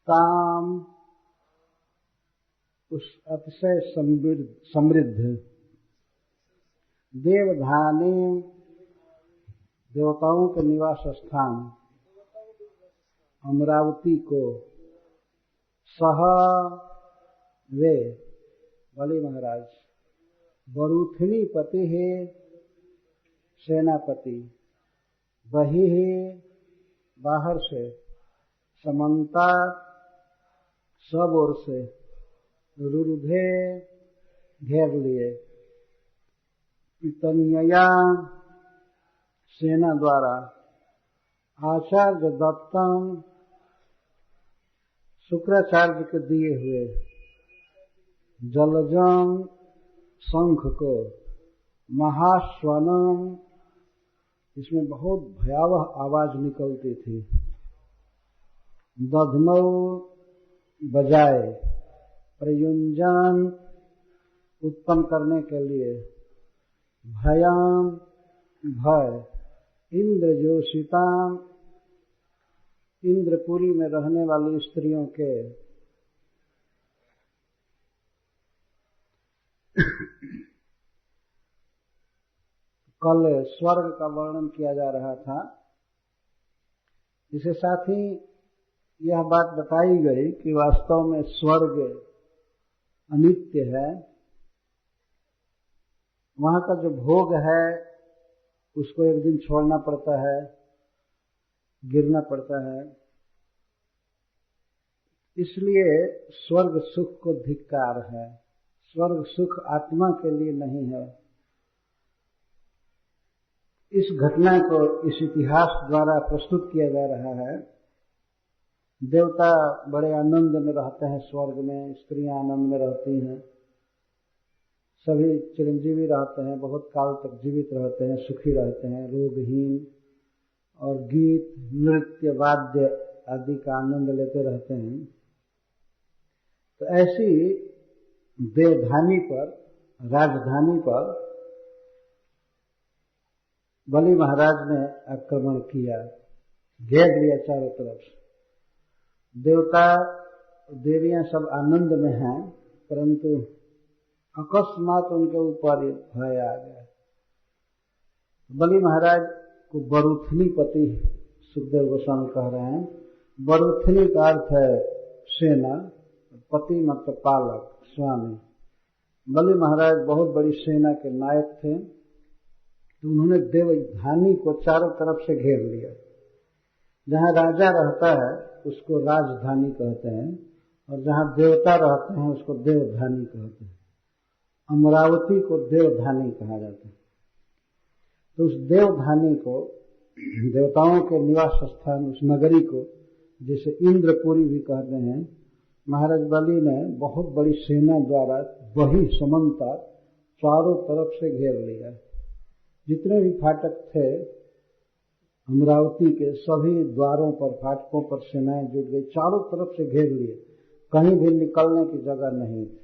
ताम उस अतिशय समृद्ध देवधानी देवताओं के निवास स्थान अमरावती को सह वे बलि महाराज बरूथिनी पति है सेनापति वही है बाहर से समन्ता सब ओर से रुरुधे घेर लिए पितन्यया सेना द्वारा आचार्य दत्तम शुक्राचार्य के दिए हुए जलजम शंख को महाश्वनम इसमें बहुत भयावह आवाज निकलती थी दधनौ बजाए प्रयुंजन उत्पन्न करने के लिए भयाम भय इंद्रजोषिताम इंद्रपुरी में रहने वाली स्त्रियों के कल स्वर्ग का वर्णन किया जा रहा था। इसके साथ ही यह बात बताई गई कि वास्तव में स्वर्ग अनित्य है, वहां का जो भोग है उसको एक दिन छोड़ना पड़ता है, गिरना पड़ता है। इसलिए स्वर्ग सुख को धिक्कार है, स्वर्ग सुख आत्मा के लिए नहीं है। इस घटना को इस इतिहास द्वारा प्रस्तुत किया जा रहा है। देवता बड़े आनंद में रहते हैं स्वर्ग में, स्त्रियां आनंद में रहती हैं, सभी चिरंजीवी रहते हैं, बहुत काल तक जीवित रहते हैं, सुखी रहते हैं, रोगहीन, और गीत नृत्य वाद्य आदि का आनंद लेते रहते हैं। तो ऐसी देवधानी पर, राजधानी पर बलि महाराज ने आक्रमण किया, घेर लिया चारों तरफ से। देवता देवियां सब आनंद में हैं, परंतु अकस्मात उनके ऊपर भय आ गया। बलि महाराज को बरूथिनी पति सुखदेव गोस्वामी कह रहे हैं। बरूथिनी का अर्थ है सेना, पति मतलब पालक, स्वामी। बलि महाराज बहुत बड़ी सेना के नायक थे, तो उन्होंने देवधानी को चारों तरफ से घेर लिया। जहां राजा रहता है उसको राजधानी कहते हैं, और जहां देवता रहते हैं उसको देवधानी कहते हैं। अमरावती को देवधानी कहा जाता है। तो उस देवधानी को, देवताओं के निवास स्थान, उस नगरी को, जिसे इंद्रपुरी भी कहते हैं, महाराज बलि ने बहुत बड़ी सेना द्वारा वही समन्ता चारों तरफ से घेर लिया। जितने भी फाटक थे अमरावती के, सभी द्वारों पर, फाटकों पर सेनाएं जुट गई, चारों तरफ से घेर लिए, कहीं भी निकलने की जगह नहीं थी।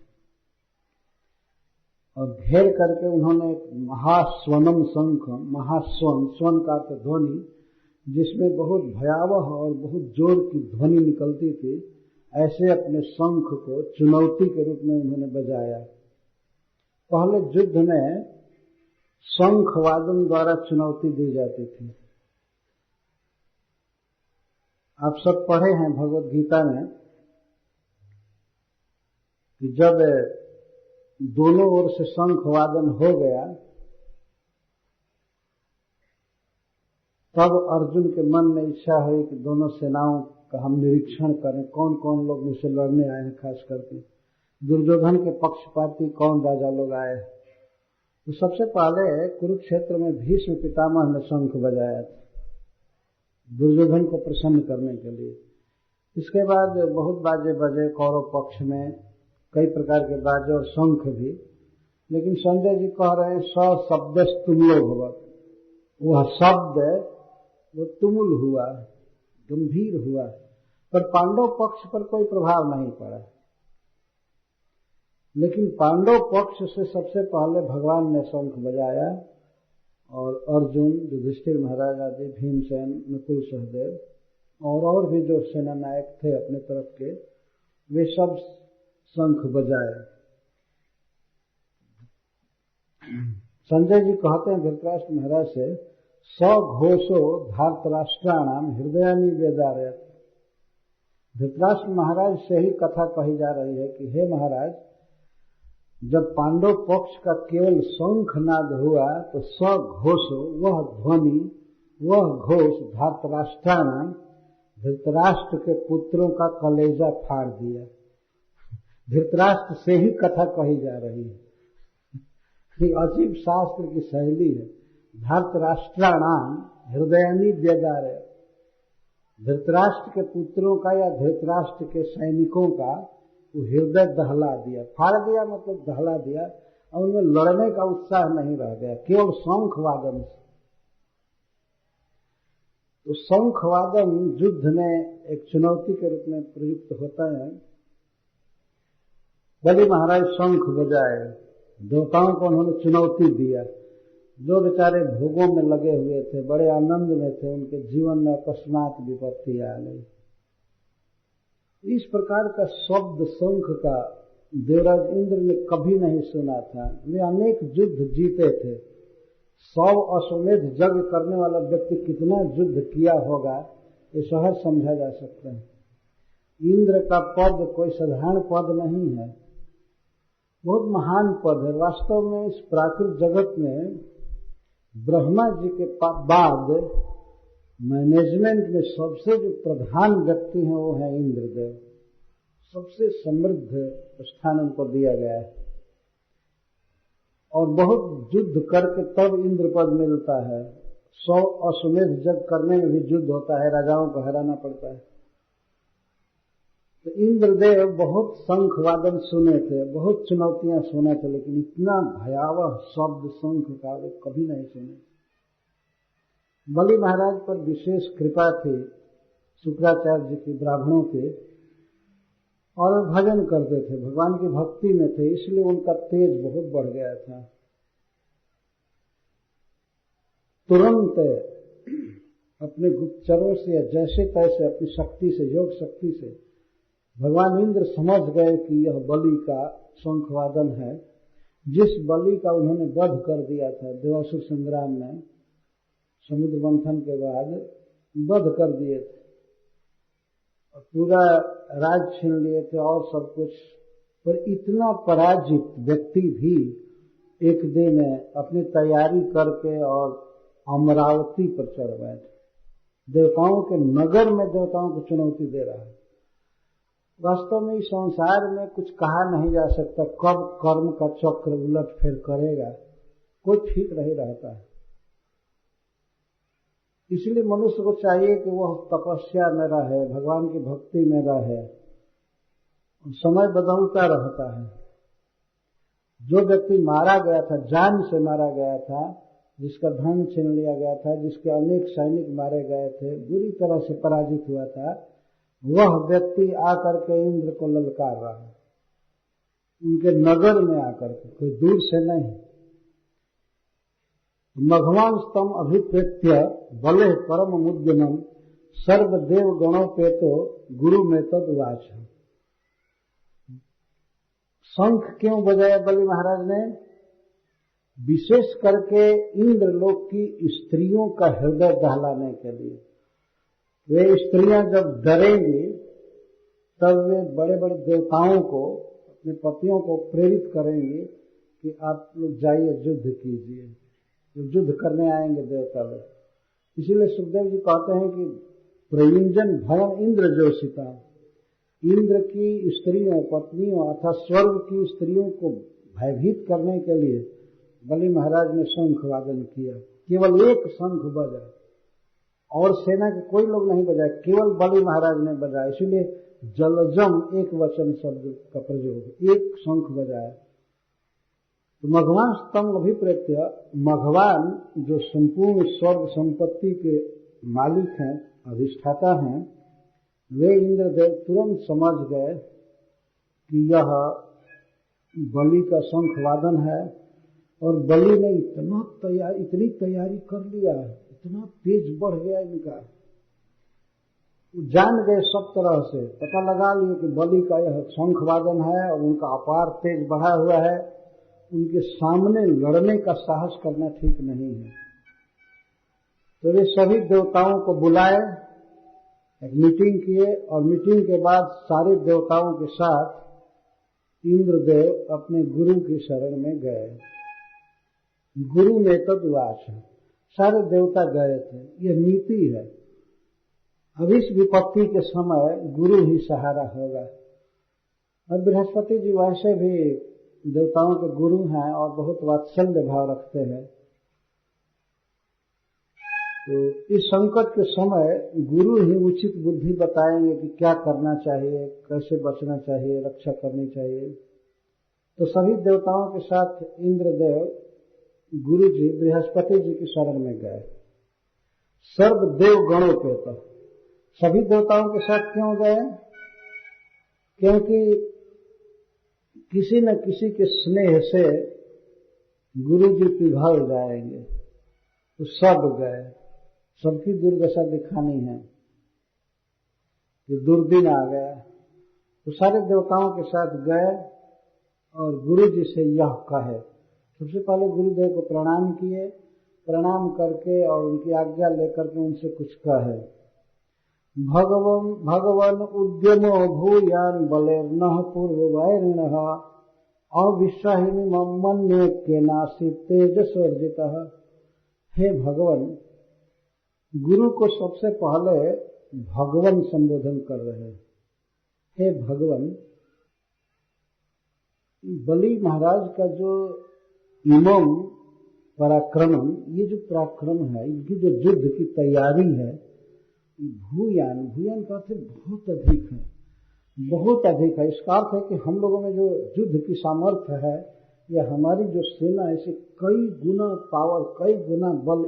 और घेर करके उन्होंने एक महास्वनम शंख, महास्वन, स्वन का अर्थ ध्वनि, जिसमें बहुत भयावह और बहुत जोर की ध्वनि निकलती थी, ऐसे अपने शंख को चुनौती के रूप में उन्होंने बजाया। पहले युद्ध में शंख वादन द्वारा चुनौती दी जाती थी। आप सब पढ़े हैं भगवत गीता में कि जब दोनों ओर से शंख वादन हो गया, तब अर्जुन के मन में इच्छा हुई कि दोनों सेनाओं का हम निरीक्षण करें, कौन कौन लोग मुझसे लड़ने आए हैं, खास करके दुर्योधन के पक्षपाती कौन राजा लोग आए। तो सबसे पहले कुरुक्षेत्र में भीष्म पितामह ने शंख बजाया था दुर्योधन को प्रसन्न करने के लिए। इसके बाद बहुत बाजे बजे कौरव पक्ष में, कई प्रकार के बाजे और शंख भी। लेकिन संजय जी कह रहे हैं सशब्दस्तुल्यो भवत्, वह शब्द वो तुमुल हुआ, गंभीर हुआ, पर पांडव पक्ष पर कोई प्रभाव नहीं पड़ा। लेकिन पांडव पक्ष से सबसे पहले भगवान ने शंख बजाया, और अर्जुन, युधिष्ठिर महाराज आदि, भीमसेन, नकुल, सहदेव, और भी जो सेना नायक थे अपने तरफ के, वे सब शंख बजाए। संजय जी कहते हैं धृतराष्ट्र महाराज से, सघोषो धार्तराष्ट्राणाम हृदयानि वेदारयत्। धृतराष्ट्र महाराज से ही कथा कही जा रही है कि हे महाराज, जब पांडव पक्ष का केवल शंखनाद हुआ तो सघोषो, वह ध्वनि, वह घोष धार्तराष्ट्राणाम, धृतराष्ट्र के पुत्रों का कलेजा फाड़ दिया। धृतराष्ट्र से ही कथा कही जा रही है। अजीब शास्त्र की शैली है। धार्तराष्ट्राणाम हृदयानि व्यदारयत्। धृतराष्ट्र के पुत्रों का या धृतराष्ट्र के सैनिकों का वो हृदय दहला दिया, फाड़ दिया मतलब दहला दिया, और उनमें लड़ने का उत्साह नहीं रह गया, केवल शंख वादन से। तो शंख वादन युद्ध में एक चुनौती के रूप में प्रयुक्त होता है। बलि महाराज शंख बजाए, देवताओं को उन्होंने चुनौती दिया। जो बेचारे भोगों में लगे हुए थे, बड़े आनंद में थे, उनके जीवन में अकस्मात विपत्ति आ गई। इस प्रकार का शब्द शंख का देवराज इंद्र ने कभी नहीं सुना था। वे अनेक युद्ध जीते थे। 100 अश्वमेध यज्ञ करने वाला व्यक्ति कितना युद्ध किया होगा, ये सहज समझा जा सकता है। इंद्र का पद कोई साधारण पद नहीं है, बहुत महान पद है। वास्तव में इस प्राकृत जगत में ब्रह्मा जी के बाद मैनेजमेंट में सबसे जो प्रधान व्यक्ति हैं वो है इंद्रदेव। सबसे समृद्ध स्थान उनको दिया गया है, और बहुत युद्ध करके तब इंद्र पद मिलता है। 100 अश्वमेध यज्ञ करने में भी युद्ध होता है, राजाओं को हराना पड़ता है। तो इंद्रदेव बहुत शंख वादन सुने थे, बहुत चुनौतियां सुने थे, लेकिन इतना भयावह शब्द शंख का वे कभी नहीं सुने। बलि महाराज पर विशेष कृपा थी शुक्राचार्य जी की, ब्राह्मणों की, और वे भजन करते थे, भगवान की भक्ति में थे, इसलिए उनका तेज बहुत बढ़ गया था। तुरंत अपने गुप्तचरों से या जैसे तैसे अपनी शक्ति से, योग शक्ति से भगवान इंद्र समझ गए कि यह बलि का शंखवादन है। जिस बलि का उन्होंने वध कर दिया था देवासुर संग्राम में, समुद्र मंथन के बाद वध कर दिए थे और पूरा राज छीन लिए थे और सब कुछ, पर इतना पराजित व्यक्ति भी एक दिन अपनी तैयारी करके और अमरावती पर चढ़ बैठे। देवताओं के नगर में देवताओं को चुनौती दे रहा है। वास्तव में इस संसार में कुछ कहा नहीं जा सकता कब कर्म का चक्र उलट फेर करेगा, कोई ठीक नहीं रहता है। इसलिए मनुष्य को चाहिए कि वह तपस्या में रहे, भगवान की भक्ति में रहे। समय बदलता रहता है। जो व्यक्ति मारा गया था, जान से मारा गया था, जिसका धन छीन लिया गया था, जिसके अनेक सैनिक मारे गए थे, बुरी तरह से पराजित हुआ था, वह व्यक्ति आकर के इंद्र को ललकार रहा है, उनके नगर में आकर के, कोई दूर से नहीं। मघवान स्तम अभिप्रेत्य बले परम मुद्यमम सर्वदेव गणोपेतो गुरु में तद वाच। शंख क्यों बजाया बलि महाराज ने? विशेष करके इंद्रलोक की स्त्रियों का हृदय दहलाने के लिए। वे स्त्रियां जब डरेंगी तब वे बड़े बड़े देवताओं को, अपने पतियों को प्रेरित करेंगे कि आप लोग जाइए युद्ध कीजिए, युद्ध करने आएंगे देवता लोग। इसीलिए सुखदेव जी कहते हैं कि प्रयुंजन भयम इंद्र जोशिता, इंद्र की स्त्रियों, पत्नियों अथवा स्वर्ग की स्त्रियों को भयभीत करने के लिए बलि महाराज ने शंख वादन किया। केवल एक शंख बजा और सेना के कोई लोग नहीं बजाए, केवल बलि महाराज ने बजाया। इसीलिए जलजम एक वचन शब्द का प्रयोग, एक शंख बजाया। तो मघवान स्तंभ अभिप्रेत्य, मघवान जो संपूर्ण स्वर्ग संपत्ति के मालिक हैं, अधिष्ठाता हैं, वे इंद्रदेव तुरंत समझ गए कि यह बलि का शंख वादन है। और बलि ने इतनी तैयारी कर लिया, इतना तेज बढ़ गया इनका, जान गए सब तरह से, पता लगा लिए कि बलि का यह शंख वादन है और उनका अपार तेज बढ़ा हुआ है, उनके सामने लड़ने का साहस करना ठीक नहीं है। तो वे सभी देवताओं को बुलाए, एक मीटिंग किए और मीटिंग के बाद सारे देवताओं के साथ इंद्रदेव अपने गुरु की शरण में गए। गुरु में तद्वाच, सारे देवता गए थे। यह नीति है, अब इस विपत्ति के समय गुरु ही सहारा होगा। और बृहस्पति जी वैसे भी देवताओं के गुरु हैं और बहुत वात्सल्य भाव रखते हैं। तो इस संकट के समय गुरु ही उचित बुद्धि बताएंगे कि क्या करना चाहिए, कैसे बचना चाहिए, रक्षा करनी चाहिए। तो सभी देवताओं के साथ इंद्रदेव गुरु जी बृहस्पति जी की शरण में गए। सर्व देव गणों के तो सभी देवताओं के साथ क्यों गए? क्योंकि किसी न किसी के स्नेह से गुरु जी पिघल जाएंगे, तो सब गए। सबकी दुर्दशा दिखानी है कि दुर्दिन आ गया। तो सारे देवताओं के साथ गए और गुरु जी से यह कहे। सबसे पहले गुरुदेव को प्रणाम किए, प्रणाम करके और उनकी आज्ञा लेकर के उनसे कुछ कहे। भगवन उद्यमो भूयान बलेर्नः पूर्ववैरिणः अविश्वाहिनी मन्ये केनासित् तेजसोर्जितः। हे भगवान, गुरु को सबसे पहले भगवान संबोधन कर रहे हैं। हे भगवान, बलि महाराज का जो इमम पराक्रमम, ये जो पराक्रम है, इनकी जो युद्ध की तैयारी है, भूयान, भूयान का अर्थ बहुत अधिक है, बहुत अधिक है। इसका अर्थ है कि हम लोगों में जो युद्ध की सामर्थ्य है, या हमारी जो सेना है, इसे कई गुना पावर, कई गुना बल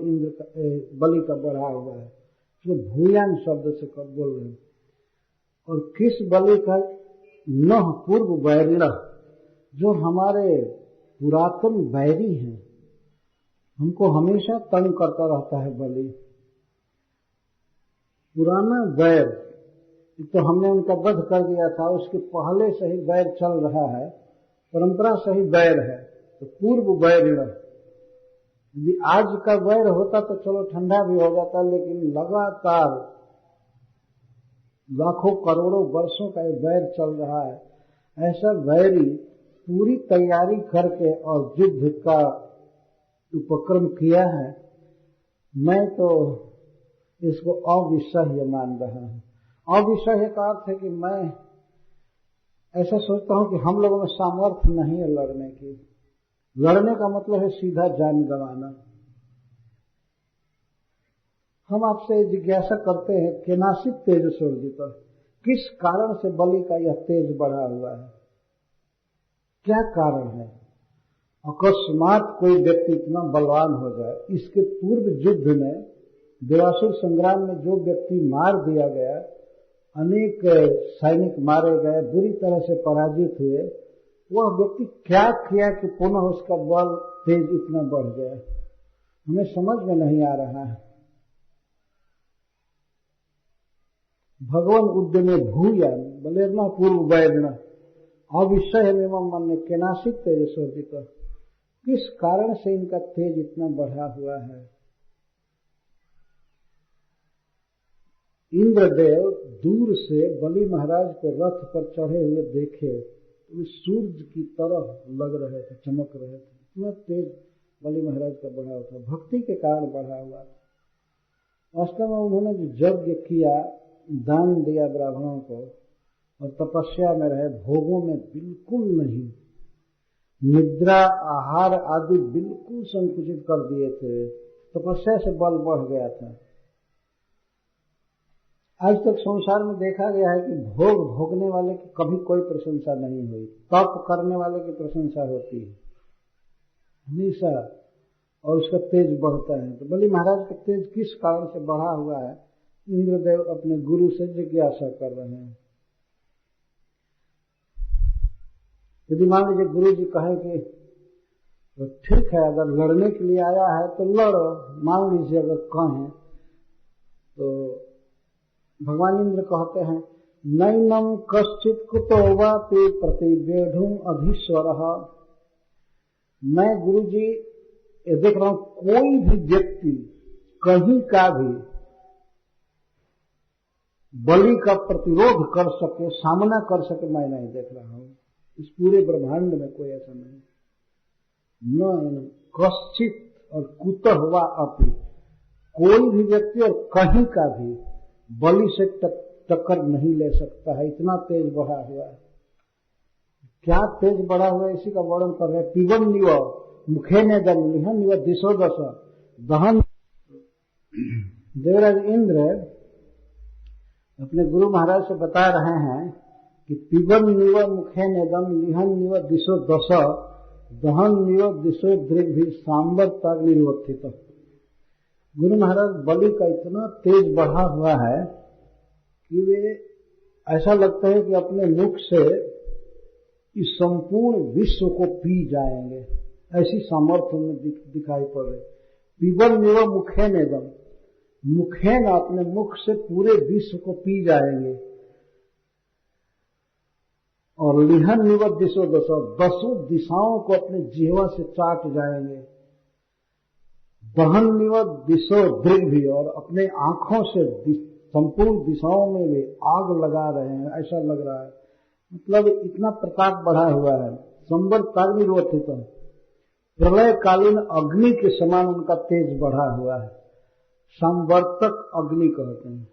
बलि का बढ़ा हुआ है। जो भूयान शब्द से बोल रहे हैं। और किस बलि का? नह पूर्व वैरिणः, जो हमारे पुरातन वैरी हैं, हमको हमेशा तंग करता रहता है बलि। पुराना वैर, तो हमने उनका वध कर दिया था, उसके पहले से ही वैर चल रहा है, परंपरा से ही वैर है। तो पूर्व वैरिणः, यदि आज का वैर होता तो चलो ठंडा भी हो जाता, लेकिन लगातार लाखों करोड़ों वर्षों का वैर चल रहा है। ऐसा वैरी पूरी तैयारी करके और युद्ध का उपक्रम किया है। मैं तो इसको अविसह्य मान रहा हूं। अविसह्य का अर्थ है कि मैं ऐसा सोचता हूं कि हम लोगों में सामर्थ्य नहीं है लड़ने की। लड़ने का मतलब है सीधा जान गंवाना। हम आपसे जिज्ञासा करते हैं, केनासित् तेजसोर्जितः, किस कारण से बलि का यह तेज बढ़ा हुआ है? क्या कारण है? अकस्मात कोई व्यक्ति इतना बलवान हो जाए। इसके पूर्व युद्ध में, देवासुर संग्राम में जो व्यक्ति मार दिया गया, अनेक सैनिक मारे गए, बुरी तरह से पराजित हुए, वह व्यक्ति क्या किया कि पुनः उसका बल तेज इतना बढ़ गया? हमें समझ में नहीं आ रहा है। भगवान उद्यमे भूयान बलेर्नः पूर्व वैरिणः अविसह्यमेवं मन्ये केनासित् तेजसोर्जितः। किस कारण से इनका तेज इतना बढ़ा हुआ है? इंद्रदेव दूर से बलि महाराज को रथ पर चढ़े हुए देखे तो वे सूर्य की तरह लग रहे थे, चमक रहे थे। इतना तेज बलि महाराज का बढ़ा हुआ था, भक्ति के कारण बढ़ा हुआ था। वास्तव में उन्होंने जो यज्ञ किया, दान दिया ब्राह्मणों को, और तपस्या में रहे, भोगों में बिल्कुल नहीं, निद्रा आहार आदि बिल्कुल संकुचित कर दिए थे। तपस्या से बल बढ़ गया था। आज तक संसार में देखा गया है कि भोग भोगने वाले की कभी कोई प्रशंसा नहीं हुई, तप करने वाले की प्रशंसा होती है हमेशा, और उसका तेज बढ़ता है। तो बलि महाराज का तेज किस कारण से बढ़ा हुआ है? इंद्रदेव अपने गुरु से जिज्ञासा कर रहे हैं। यदि मान लीजिए गुरु जी कहे कि तो ठीक है, अगर लड़ने के लिए आया है तो लड़ो, मान लीजिए अगर कहें, तो भगवान इंद्र कहते हैं नैनम कश्चित कुतो वापि प्रतिवेढुम अधीश्वरः। मैं गुरु जी ये देख रहा हूं कोई भी व्यक्ति कहीं का भी बलि का प्रतिरोध कर सके, सामना कर सके, मैं नहीं देख रहा हूं। इस पूरे ब्रह्मांड में कोई ऐसा नहीं। न कश्चित और कुतः हुआ अपि, कोई भी व्यक्ति और कहीं का भी बलि से टक्कर नहीं ले सकता है। इतना तेज बढ़ा हुआ है। क्या तेज बढ़ा हुआ है इसी का वर्णन कर रहे हैं। पिबन निव मुखे ने दम निहन निव दिशो दश दहन। देवराज इंद्र अपने गुरु महाराज से बता रहे हैं कि पिबन निव मुखे ने दम लिहन निव दिशो दश दहन निव दिशो दृग्भि सांबर तक निर्वर्तित। गुरु महाराज बलि का इतना तेज बढ़ा हुआ है कि वे ऐसा लगता है कि अपने मुख से इस संपूर्ण विश्व को पी जाएंगे, ऐसी सामर्थ्य में दिखाई पड़ रही। पिबन निव मुखे ने दम, मुखे न अपने मुख से पूरे विश्व को पी जाएंगे। और लिहन निव दिशो दशो, दसों दिशाओं को अपने जीवा से चाट जाएंगे। दहन निव दिशो दृग्भि, और अपने आंखों से संपूर्ण दिशाओं में वे आग लगा रहे हैं, ऐसा लग रहा है। मतलब इतना प्रताप बढ़ा हुआ है। संबर ताग निर्वर्तित, प्रलय कालीन अग्नि के समान उनका तेज बढ़ा हुआ है। संवर्तक अग्नि कहते हैं।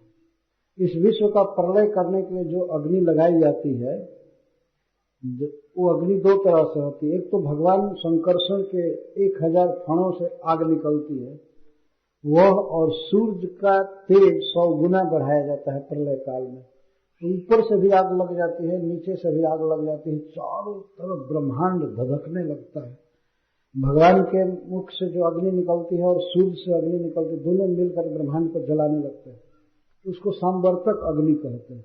इस विश्व का प्रलय करने के लिए जो अग्नि लगाई जाती है वो अग्नि दो तरह से होती है। एक तो भगवान संकर्षण के 1000 फणों से आग निकलती है वह, और सूर्य का तेज 100 गुना बढ़ाया जाता है प्रलय काल में। ऊपर से भी आग लग जाती है, नीचे से भी आग लग जाती है, चारों तरफ ब्रह्मांड धधकने लगता है। भगवान के मुख से जो अग्नि निकलती है और सूर्य से अग्नि निकलती है, दोनों मिलकर ब्रह्मांड को जलाने लगते हैं। उसको संवर्तक अग्नि कहते हैं।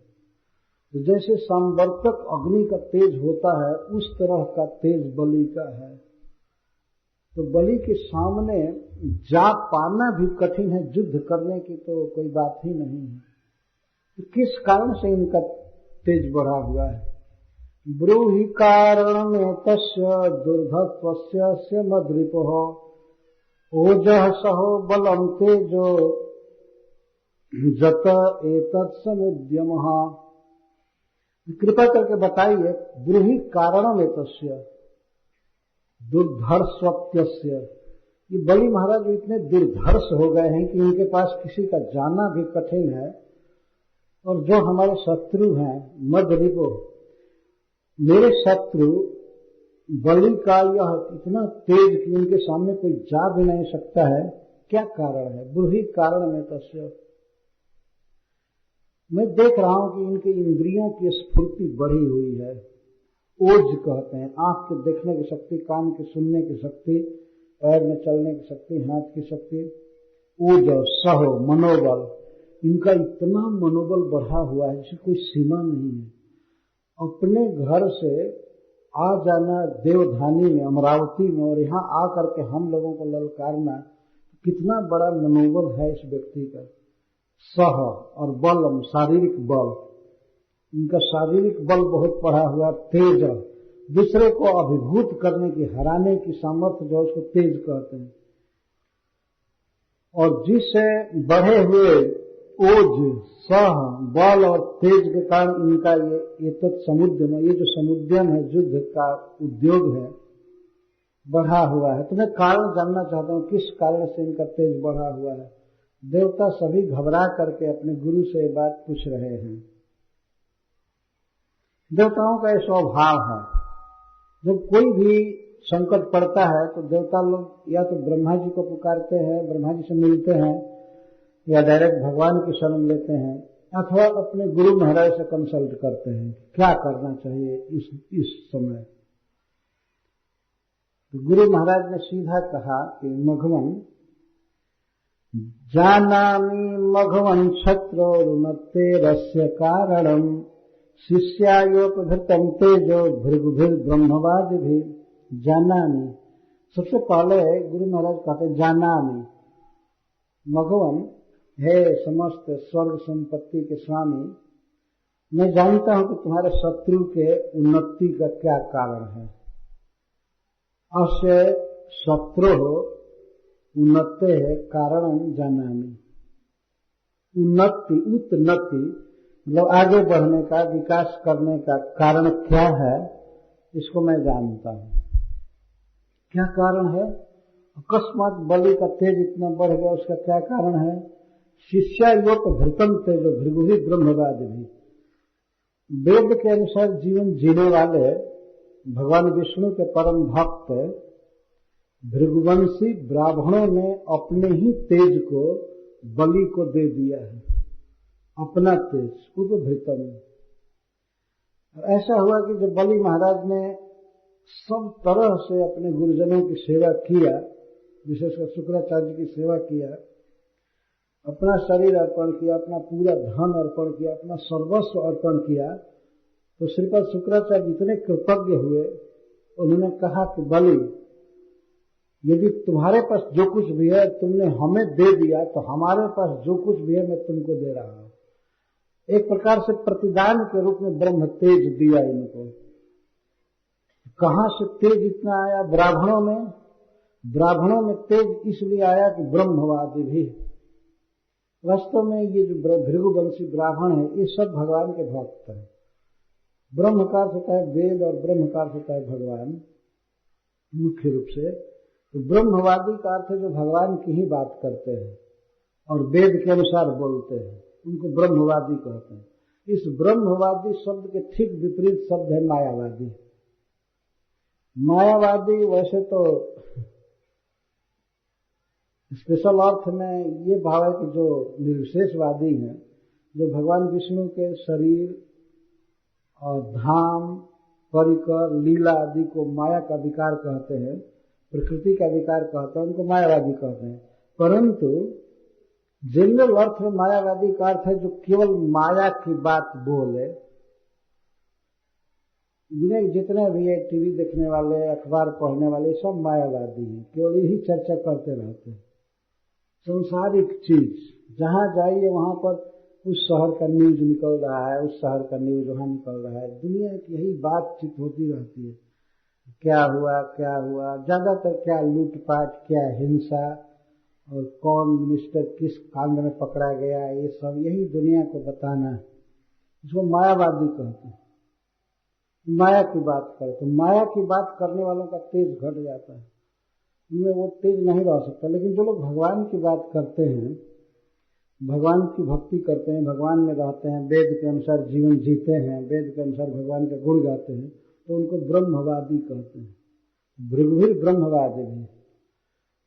तो जैसे संवर्तक अग्नि का तेज होता है उस तरह का तेज बलि का है। तो बलि के सामने जा पाना भी कठिन है, युद्ध करने की तो कोई बात ही नहीं है। तो किस कारण से इनका तेज बढ़ा हुआ है? ब्रूहि कारणमें तस्य दुर्धत्वस्य मद्रिपोः ओजः सहो बलं तेजो जत एतत् समुद्यमः। कृपा करके बताइए, ब्रूहि कारणमें तस्य दुर्धर्षत्वस्य, ये बलि महाराज इतने दुर्धर्ष हो गए हैं कि इनके पास किसी का जाना भी कठिन है। और जो हमारे शत्रु हैं मद्रिपो, मेरे शत्रु बलि का यह इतना तेज कि उनके सामने कोई जा भी नहीं सकता है। क्या कारण है? ब्रूहि कारण में तस्य, मैं देख रहा हूं कि इनके इंद्रियों की स्फूर्ति बढ़ी हुई है। ओज कहते हैं, आंख के देखने की शक्ति, कान के सुनने की शक्ति, पैर में चलने की शक्ति, हाथ की शक्ति। ओज सहो मनोबल, इनका इतना मनोबल बढ़ा हुआ है जिसकी कोई सीमा नहीं है। अपने घर से आ जाना देवधानी में, अमरावती में, और यहाँ आकर के हम लोगों को ललकारना, कितना बड़ा मनोबल है इस व्यक्ति का। सह और बलम, शारीरिक बल, इनका शारीरिक बल बहुत बढ़ा हुआ। तेज, दूसरे को अभिभूत करने की, हराने की सामर्थ्य जो है उसको तेज कहते हैं। और जिससे बढ़े हुए ओज, सह, बल और तेज के कारण इनका ये तो समुद्र में, ये जो समुद्यम है, युद्ध का उद्योग है, बढ़ा हुआ है। तो मैं कारण जानना चाहता हूं किस कारण से इनका तेज बढ़ा हुआ है। देवता सभी घबरा करके अपने गुरु से ये बात पूछ रहे हैं। देवताओं का यह स्वभाव है, जब कोई भी संकट पड़ता है तो देवता लोग या तो ब्रह्मा जी को पुकारते हैं, ब्रह्मा जी से मिलते हैं, या डायरेक्ट भगवान की शरण लेते हैं, अथवा अपने गुरु महाराज से कंसल्ट करते हैं क्या करना चाहिए इस समय। तो गुरु महाराज ने सीधा कहा कि मघवन जानामि मघवन क्षत्रोरुनत्ते रस्य कारणम शिष्यायोपभृतम तेजो भृगुभिर ब्रह्मवादि भी। जानामि, सबसे पहले गुरु महाराज कहते जानामि, मघवन हे समस्त स्वर्ग संपत्ति के स्वामी, मैं जानता हूं कि तुम्हारे शत्रु के उन्नति का क्या कारण है। अस्य शत्रु उन्नते कारणं जानामि। उन्नति उत्नति मतलब आगे बढ़ने का, विकास करने का कारण क्या है, इसको मैं जानता हूं। क्या कारण है? अकस्मात बलि का तेज इतना बढ़ गया, उसका क्या कारण है? शिष्यायोग भृतम तेजो भृगुहि ब्रह्मवादी भी। वेद के अनुसार जीवन जीने वाले भगवान विष्णु के परम भक्त भृगुवंशी ब्राह्मणों ने अपने ही तेज को बलि को दे दिया है, अपना तेज उपभृतम। ऐसा हुआ कि जब बलि महाराज ने सब तरह से अपने गुरुजनों की सेवा किया, विशेषकर शुक्राचार्य की सेवा किया, अपना शरीर अर्पण किया, अपना पूरा धन अर्पण किया, अपना सर्वस्व अर्पण किया, तो श्रीपद शुक्राचार्य इतने कृतज्ञ हुए, उन्होंने कहा कि बलि, यदि तुम्हारे पास जो कुछ भी है तुमने हमें दे दिया, तो हमारे पास जो कुछ भी है मैं तुमको दे रहा हूं। एक प्रकार से प्रतिदान के रूप में ब्रह्म तेज दिया इनको। कहां से तेज इतना आया? ब्राह्मणों में तेज इसलिए आया कि ब्रह्मवादी भी। वास्तव में ये जो भृगुवंशी ब्राह्मण है, ये सब भगवान के भक्त हैं। ब्रह्म का अर्थ होता है वेद और ब्रह्म का अर्थ होता है भगवान मुख्य रूप से। तो ब्रह्मवादी का अर्थ है जो भगवान की ही बात करते हैं और वेद के अनुसार बोलते हैं, उनको ब्रह्मवादी कहते हैं। इस ब्रह्मवादी शब्द के ठीक विपरीत शब्द है मायावादी। मायावादी वैसे तो स्पेशल अर्थ में ये भाव है कि जो निर्विशेषवादी हैं, जो भगवान विष्णु के शरीर और धाम, परिकर, लीला आदि को माया का विकार कहते हैं, प्रकृति का विकार कहते हैं, उनको मायावादी कहते हैं। परंतु जनरल अर्थ में मायावादी का अर्थ है जो केवल माया की बात बोले। जितने भी है टीवी देखने वाले, अखबार पढ़ने वाले, सब मायावादी हैं, केवल यही चर्चा करते रहते हैं। संसारिक चीज जहां जाइए वहां पर उस शहर का न्यूज निकल रहा है, उस शहर का न्यूज वहां निकल रहा है, दुनिया की यही बातचीत होती रहती है। क्या हुआ, ज्यादातर क्या लूटपाट, क्या हिंसा, और कौन मिनिस्टर किस कांड में पकड़ा गया, ये सब यही दुनिया को बताना है। इसको मायावादी कहते हैं। माया की बात करे तो माया की बात करने वालों का तेज घट जाता है, उनमें वो तेज नहीं रह सकता। लेकिन जो लोग भगवान की बात करते हैं, भगवान की भक्ति करते हैं, भगवान में रहते हैं, वेद के अनुसार जीवन जीते हैं, वेद के अनुसार भगवान का गुण गाते हैं, तो उनको ब्रह्मवादी कहते हैं। भृगुवीर ब्रह्मवादी भी।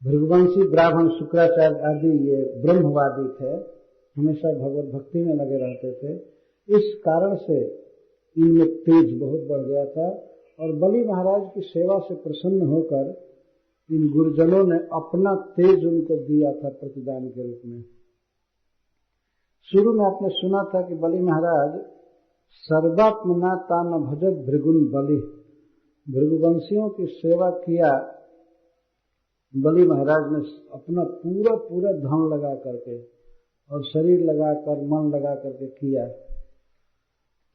भृगुवंशी ब्राह्मण शुक्राचार्य आदि ये ब्रह्मवादी थे, हमेशा भगवत भक्ति में लगे रहते थे। इस कारण से इनमें तेज बहुत बढ़ गया था और बलि महाराज की सेवा से प्रसन्न होकर इन गुरुजनों ने अपना तेज उनको दिया था प्रतिदान के रूप में। शुरू में आपने सुना था कि बलि महाराज सर्वात्मना तान भजत भृगुन बलि, भृगुवंशियों की सेवा किया बलि महाराज ने अपना पूरा धन लगा करके और शरीर लगाकर, मन लगा करके किया।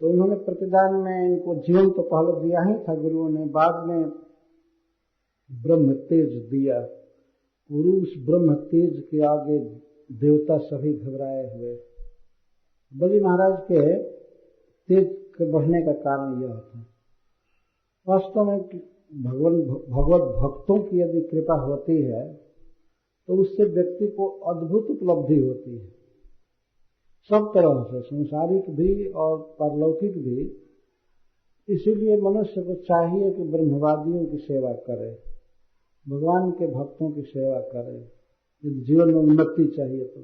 तो उन्होंने प्रतिदान में इनको जीवन तो पहले दिया ही था गुरुओं ने, बाद में ब्रह्म तेज दिया। पुरुष ब्रह्म तेज के आगे देवता सभी घबराए हुए। बलि महाराज के तेज के बढ़ने का कारण यह था। वास्तव में भगवत भक्तों की यदि कृपा होती है तो उससे व्यक्ति को अद्भुत उपलब्धि होती है, सब तरह से, संसारिक भी और पारलौकिक भी। इसीलिए मनुष्य को चाहिए कि ब्रह्मवादियों की सेवा करे, भगवान के भक्तों की सेवा करे, यदि जीवन में उन्नति चाहिए तो।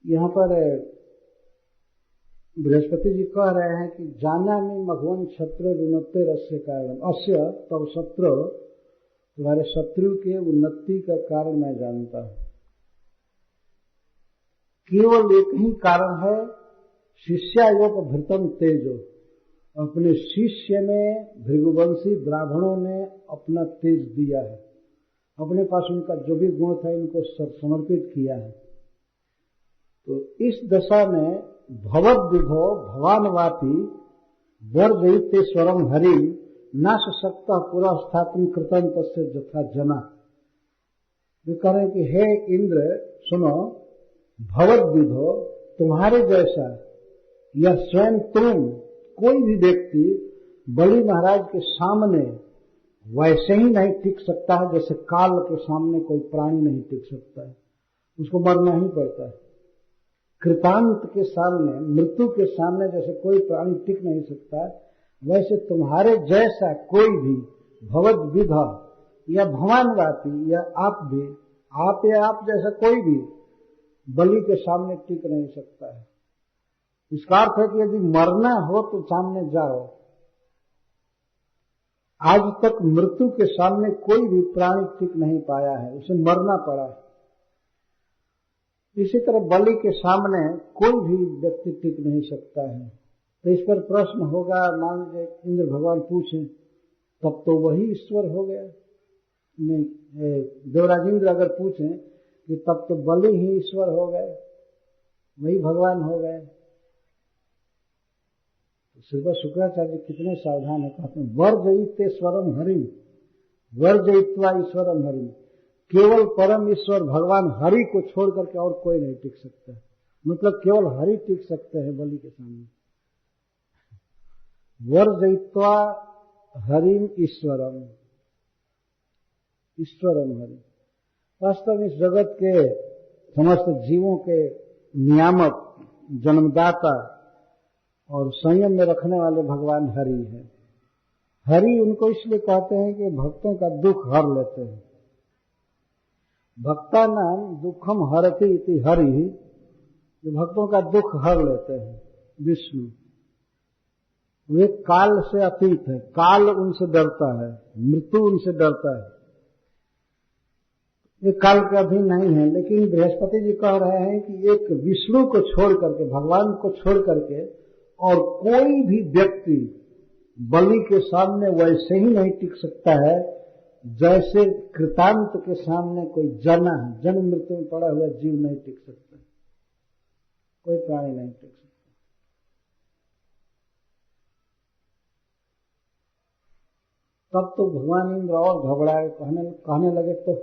यहाँ पर बृहस्पति जी कह रहे हैं कि जाना में मघवन शत्रु उन्नति रस्य कारण अस्य तब शत्रु, तुम्हारे शत्रु के उन्नति का कारण मैं जानता हूं। केवल एक ही कारण है, शिष्यायोग भृतम तेजो, अपने शिष्य में भृगुवंशी ब्राह्मणों ने अपना तेज दिया है, अपने पास उनका जो भी गुण था इनको समर्पित किया है। तो इस दशा में भवद विभो भवान वापी वर्जयितेश्वरम हरि न सशक्त पुरा स्थापन कृतम तस्य जथा जना। वे कह रहे कि हे इंद्र सुनो, भवद विभो तुम्हारे जैसा या स्वयं तुम कोई भी व्यक्ति बलि महाराज के सामने वैसे ही नहीं टिक सकता है जैसे काल के सामने कोई प्राणी नहीं टिक सकता है, उसको मरना ही पड़ता है। कृतांत के सामने, मृत्यु के सामने जैसे कोई प्राणी टिक नहीं सकता, वैसे तुम्हारे जैसा कोई भी भवद विभा या भवानवाती या आप भी, आप या आप जैसा कोई भी बलि के सामने टिक नहीं सकता है। इसका अर्थ है कि यदि मरना हो तो सामने जाओ। आज तक मृत्यु के सामने कोई भी प्राणी टिक नहीं पाया है, उसे मरना पड़ा है। इसी तरह बलि के सामने कोई भी व्यक्ति टिक नहीं सकता है। तो इस पर प्रश्न होगा, मान लीजिए इंद्र भगवान पूछें, तब तो वही ईश्वर हो गया? नहीं, देवराज इंद्र अगर पूछें कि तब तो बलि ही ईश्वर हो गए, वही भगवान हो गए। श्रीपद शुक्राचार्य कितने सावधान है, कहते हैं वर्जयितेश्वरम हरिम, वर्जयित्वा ईश्वरम हरिम। केवल परम ईश्वर भगवान हरि को छोड़ करके और कोई नहीं टिक सकता। मतलब केवल हरि टिक सकते हैं बलि के सामने। वर्जयित्वा हरिम ईश्वरम, ईश्वरम हरि। वास्तव में इस जगत के समस्त जीवों के नियामक, जन्मदाता और संयम में रखने वाले भगवान हरि हैं। हरि उनको इसलिए कहते हैं कि भक्तों का दुख हर लेते हैं। भक्ता नाम दुखम हरति इति हरि, जो भक्तों का दुख हर लेते हैं विष्णु। वे काल से अतीत है, काल उनसे डरता है, मृत्यु उनसे डरता है, वे काल के अधीन नहीं है। लेकिन बृहस्पति जी कह रहे हैं कि एक विष्णु को छोड़ करके, भगवान को छोड़ करके और कोई भी व्यक्ति बलि के सामने वैसे ही नहीं टिक सकता है जैसे कृतांत के सामने कोई जना है, जन्म मृत्यु में पड़ा हुआ जीव नहीं टिक सकता, कोई प्राणी नहीं टिक सकता। तब तो भगवान इंद्र और घबराए, कहने लगे तो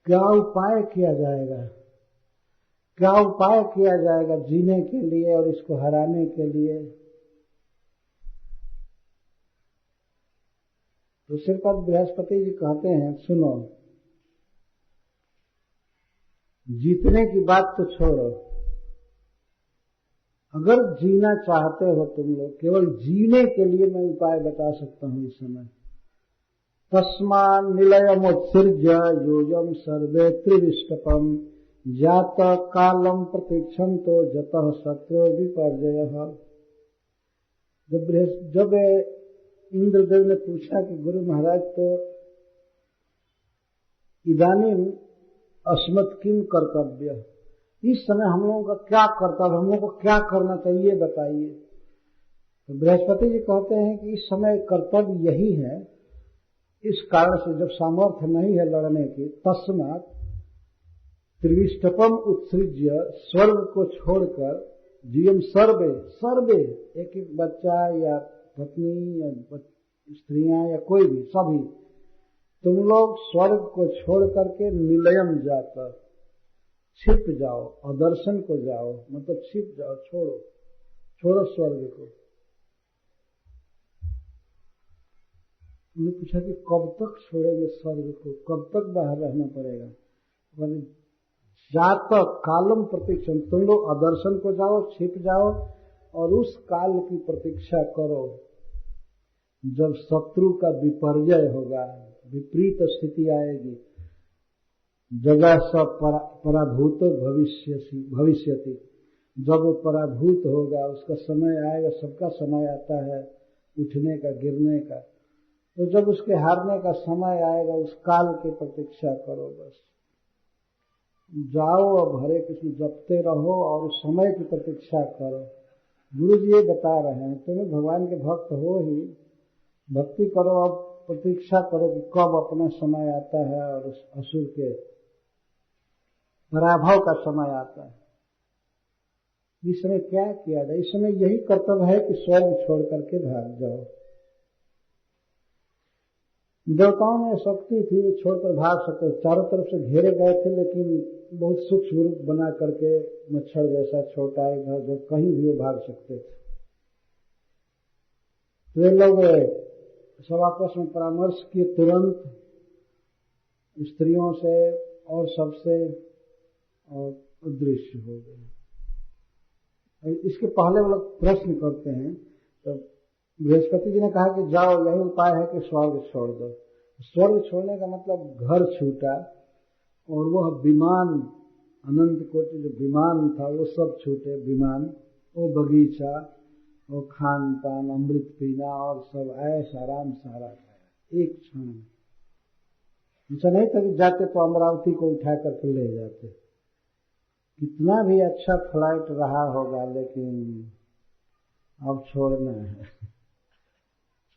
क्या उपाय किया जाएगा, क्या उपाय किया जाएगा जीने के लिए और इसको हराने के लिए। तो श्रीपद बृहस्पति जी कहते हैं, सुनो, जीतने की बात तो छोड़ो, अगर जीना चाहते हो तुम लोग, केवल जीने के लिए मैं उपाय बता सकता हूं इस समय। तस्मान् निलयमुत्सृज्य योजम सर्वे त्रिविष्टपम जात कालम प्रतीक्षन्तो जतः शत्रु विपर्जयः। जब इंद्रदेव ने पूछा कि गुरु महाराज, तो इदानीम अस्मत् किम कर्तव्य, इस समय हम लोगों का क्या कर्तव्य, हम लोगों को क्या करना चाहिए बताइए। तो बृहस्पति जी कहते हैं कि इस समय कर्तव्य यही है, इस कारण से जब सामर्थ्य नहीं है लड़ने की, तस्मात् त्रिविष्टपम उत्सृज्य, स्वर्ग को छोड़कर, जीवम सर्वे, सर्वे एक एक बच्चा या पत्नी या स्त्रियां या कोई भी, सभी तुम लोग स्वर्ग को छोड़ करके निलयम जाकर छिप जाओ, अदर्शन को जाओ, मतलब छिप जाओ, छोड़ो स्वर्ग को। उन्होंने पूछा कि कब तक छोड़ेंगे स्वर्ग को, कब तक बाहर रहना पड़ेगा। जात कालम प्रतीक्षण, तुम लोग अदर्शन को जाओ, छिप जाओ और उस काल की प्रतीक्षा करो जब शत्रु का विपर्जय होगा, विपरीत स्थिति आएगी। जगह सब पराभूत भविष्यति, जब वो पराभूत होगा उसका समय आएगा, सबका समय आता है उठने का, गिरने का। तो जब उसके हारने का समय आएगा उस काल की प्रतीक्षा करो, बस जाओ अब हरे कृष्ण जपते रहो और उस समय की प्रतीक्षा करो। गुरु जी ये बता रहे हैं, तुम्हें भगवान के भक्त हो ही, भक्ति करो, अब प्रतीक्षा करो कि कब अपना समय आता है और उस असुर के पराभव का समय आता है। इस समय क्या किया जाए? इस समय यही कर्तव्य है कि स्वर्ग छोड़ करके भाग जाओ। देवताओं में शक्ति थी, वो छोड़कर भाग सकते, चारों तरफ से घेरे गए थे, लेकिन बहुत सूक्ष्म रूप बना करके मच्छर जैसा छोटा इधर जो कहीं भी वो भाग सकते थे। वे लोग सब आपस में परामर्श किए, तुरंत स्त्रियों से और सबसे और अदृश्य हो गए। इसके पहले वो लोग प्रश्न करते हैं, तो बृहस्पति जी ने कहा कि जाओ, यही उपाय है कि स्वर्ग छोड़ दो। स्वर्ग छोड़ने का मतलब घर छूटा, और वह विमान, अनंत कोटि जो विमान था वो सब छूटे विमान, वो बगीचा, वो खान पान, अमृत पीना और सब ऐश आराम सारा खाया एक क्षण में। ऐसा नहीं था कि जाते तो अमरावती को उठा करके ले जाते, कितना भी अच्छा फ्लाइट रहा होगा, लेकिन अब छोड़ना है,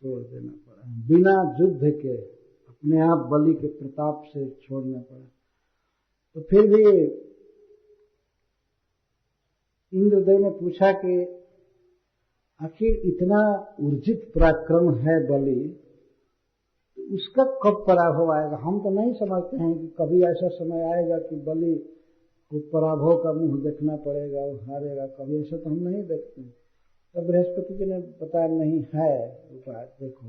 छोड़ देना पड़ा, बिना युद्ध के अपने आप बलि के प्रताप से छोड़ना पड़ा। तो फिर भी इंद्रदेव ने पूछा कि आखिर इतना ऊर्जित पराक्रम है बलि, तो उसका कब पराभव आएगा? हम तो नहीं समझते हैं कि कभी ऐसा समय आएगा कि बलि को पराभव का मुंह देखना पड़ेगा, वो हारेगा, कभी ऐसा तो हम नहीं देखते। तब बृहस्पति जी ने बताया नहीं है उपाय, देखो,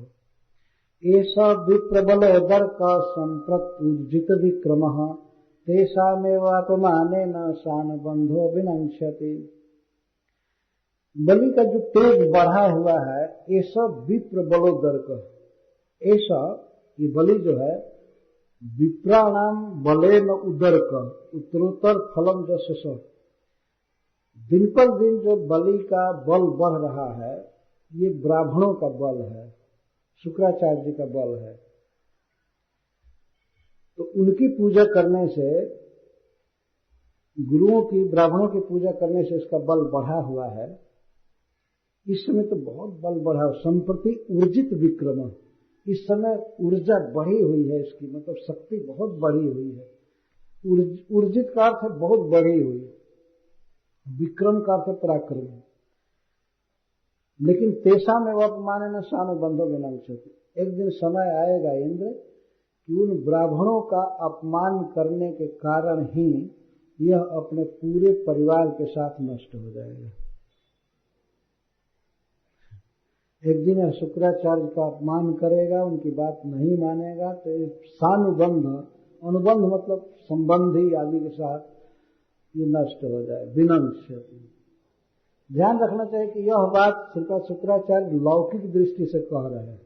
ऐसा विप्रबलोदर का संप्रत्युर्जित विक्रम तेषामेवापमानेन सान बंधो विनश्यति। बलि का जो तेज बढ़ा हुआ है, ऐसा विप्रबलोदर का, ऐसा ये बलि जो है विप्राणाम बलेन उदर्क उत्तरोत्तर फलम जसस, दिन पर दिन जो बलि का बल बढ़ रहा है, ये ब्राह्मणों का बल है, शुक्राचार्य जी का बल है। तो उनकी पूजा करने से, गुरुओं की, ब्राह्मणों की पूजा करने से इसका बल बढ़ा हुआ है। इस समय तो बहुत बल बढ़ा, संप्रति ऊर्जित विक्रम, इस समय ऊर्जा बढ़ी हुई है इसकी, मतलब शक्ति बहुत बढ़ी हुई है। ऊर्जित का अर्थ है बहुत बढ़ी हुई, विक्रम का अर्थ पराक्रम। लेकिन तेषा में वह अपमाने न शानु बंधो विनश्यति, एक दिन समय आएगा इंद्र कि उन ब्राह्मणों का अपमान करने के कारण ही यह अपने पूरे परिवार के साथ नष्ट हो जाएगा। एक दिन यह शुक्राचार्य का अपमान करेगा, उनकी बात नहीं मानेगा, तो सानुबंध, अनुबंध मतलब संबंधी आदि के साथ ये नष्ट हो जाए, विनश्यति। ध्यान रखना चाहिए कि यह बात शुक्राचार्य लौकिक दृष्टि से कह रहे हैं,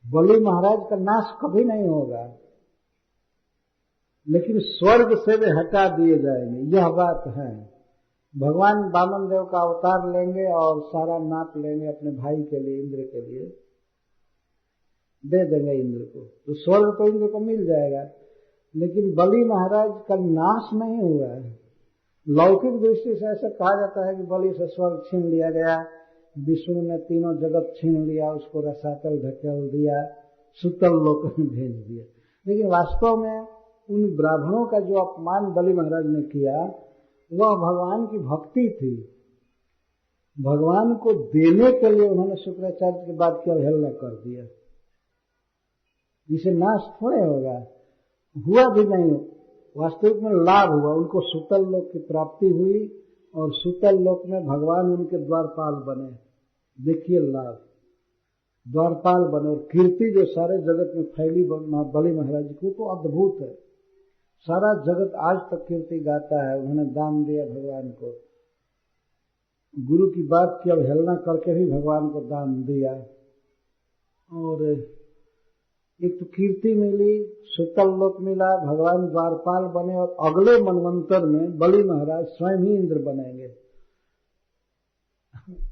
बलि महाराज का नाश कभी नहीं होगा, लेकिन स्वर्ग से वे हटा दिए जाएंगे, यह बात है। भगवान वामन देव का अवतार लेंगे और सारा नाप लेंगे अपने भाई के लिए, इंद्र के लिए दे देंगे इंद्र को, तो स्वर्ग तो इंद्र को मिल जाएगा, लेकिन बलि महाराज का नाश नहीं हुआ है। लौकिक दृष्टि से ऐसा कहा जाता है कि बलि से स्वर्ग छीन लिया गया, विष्णु ने तीनों जगत छीन लिया, उसको रसातल ढकेल दिया, सुतल लोक में भेज दिया। लेकिन वास्तव में उन ब्राह्मणों का जो अपमान बलि महाराज ने किया, वह भगवान की भक्ति थी। भगवान को देने के लिए उन्होंने शुक्राचार्य की बात की अवहेलना कर दिया, जिसे नाश थोड़े होगा, हुआ भी नहीं, वास्तविक में लाभ हुआ, उनको सुतल लोक की प्राप्ति हुई और सुतल लोक में भगवान उनके द्वारपाल बने। देखिए लाभ, द्वारपाल बने, और कीर्ति जो सारे जगत में फैली बलि महाराज की, तो अद्भुत है। सारा जगत आज तक कीर्ति गाता है, उन्होंने दान दिया भगवान को, गुरु की बात की अवहेलना करके भी भगवान को दान दिया, और एक तो कीर्ति मिली, सुतल लोक मिला, भगवान द्वारपाल बने, और अगले मनवंतर में बलि महाराज स्वयं ही इंद्र बनेंगे,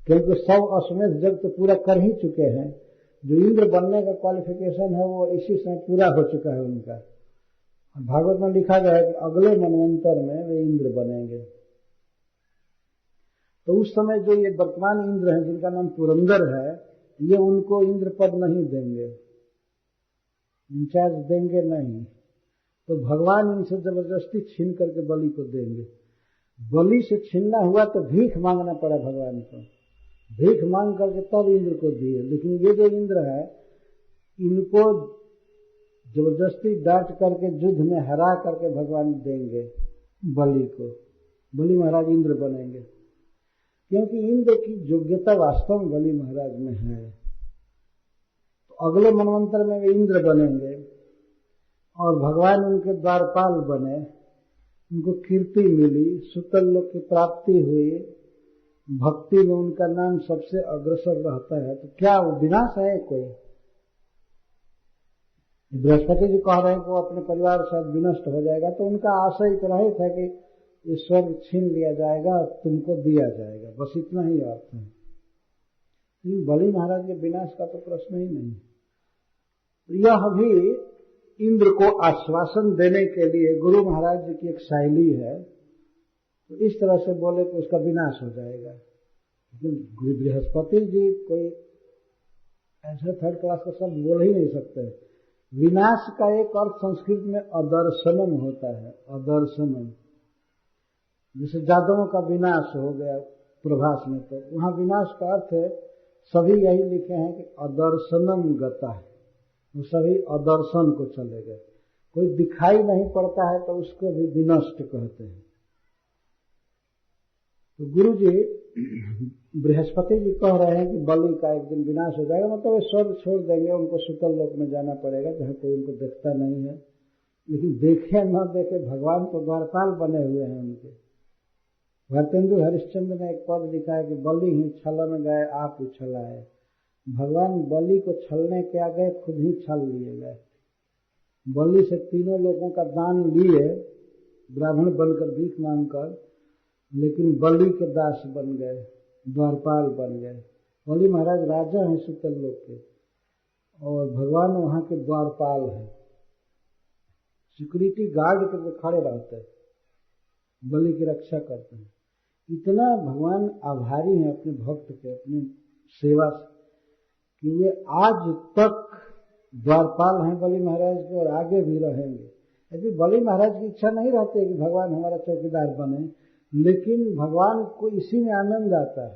क्योंकि सब अश्वमेध जग तो पूरा कर ही चुके हैं। जो इंद्र बनने का क्वालिफिकेशन है वो इसी समय पूरा हो चुका है उनका। भागवत में लिखा गया है कि अगले मनवंतर में वे इंद्र बनेंगे। तो उस समय जो ये वर्तमान इंद्र हैं, जिनका नाम पुरंदर है, ये उनको इंद्र पद नहीं देंगे, इंचार्ज देंगे नहीं, तो भगवान इनसे जबरदस्ती छीन करके बलि को देंगे। बलि से छीनना हुआ तो भीख मांगना पड़ा भगवान को, भीख मांग करके तब इंद्र को दिए। लेकिन ये जो इंद्र है, इनको जबरदस्ती डांट करके युद्ध में हरा करके भगवान देंगे बलि को। बलि महाराज इंद्र बनेंगे, क्योंकि इंद्र की योग्यता वास्तव में बलि महाराज में है। तो अगले मनवंतर में वे इंद्र बनेंगे और भगवान उनके द्वारपाल बने, उनको कीर्ति मिली, सुतल लोक की प्राप्ति हुई, भक्ति में उनका नाम सबसे अग्रसर रहता है। तो क्या वो विनाश है कोई? बृहस्पति जी कह रहे हैं कि वो अपने परिवार के साथ विनष्ट हो जाएगा, तो उनका आशय इतना ही था कि ये स्वर्ग छीन लिया जाएगा, तुमको दिया जाएगा, बस इतना ही अर्थ है। बलि महाराज के विनाश का तो प्रश्न ही नहीं। यह भी इंद्र को आश्वासन देने के लिए गुरु महाराज जी की एक शैली है। तो इस तरह से बोले कि उसका विनाश हो जाएगा। लेकिन गुरु बृहस्पति जी कोई ऐसे थर्ड क्लास का शब्द बोल ही नहीं सकते। विनाश का एक अर्थ संस्कृत में अदर्शनम होता है, अदर्शनम। जैसे जादवों का विनाश हो गया प्रभास में, तो वहां विनाश का अर्थ है, सभी यही लिखे हैं कि अदर्शनम गता है, वो सभी अदर्शन को चले गए। कोई दिखाई नहीं पड़ता है तो उसको भी विनष्ट कहते हैं। तो गुरु जी बृहस्पति जी कह रहे हैं कि बलि का एक दिन विनाश हो जाएगा, मतलब वे स्वर्ग छोड़ देंगे, उनको सुतल लोक में जाना पड़ेगा जहाँ कोई उनको देखता नहीं है। लेकिन देखे न देखे भगवान तो द्वारपाल बने हुए हैं उनके। भरतेंदु हरिश्चंद्र ने एक पद लिखा है कि बलि ही छलन गए आप उछलाए। भगवान बलि को छलने क्या गए, खुद ही छल लिए गए। बलि से तीनों लोगों का दान लिए ब्राह्मण बनकर भीख मांगकर, लेकिन बलि के दास बन गए, द्वारपाल बन गए। बलि महाराज राजा हैं सुतल लोक के और भगवान वहां के द्वारपाल हैं, सिक्योरिटी गार्ड के खड़े रहते हैं, बलि की रक्षा करते हैं। इतना भगवान आभारी हैं अपने भक्त के, अपनी सेवा से, कि वे आज तक द्वारपाल हैं बलि महाराज के और आगे भी रहेंगे। यदि बलि महाराज की इच्छा नहीं रहती है कि भगवान हमारा चौकीदार बने, लेकिन भगवान को इसी में आनंद आता है।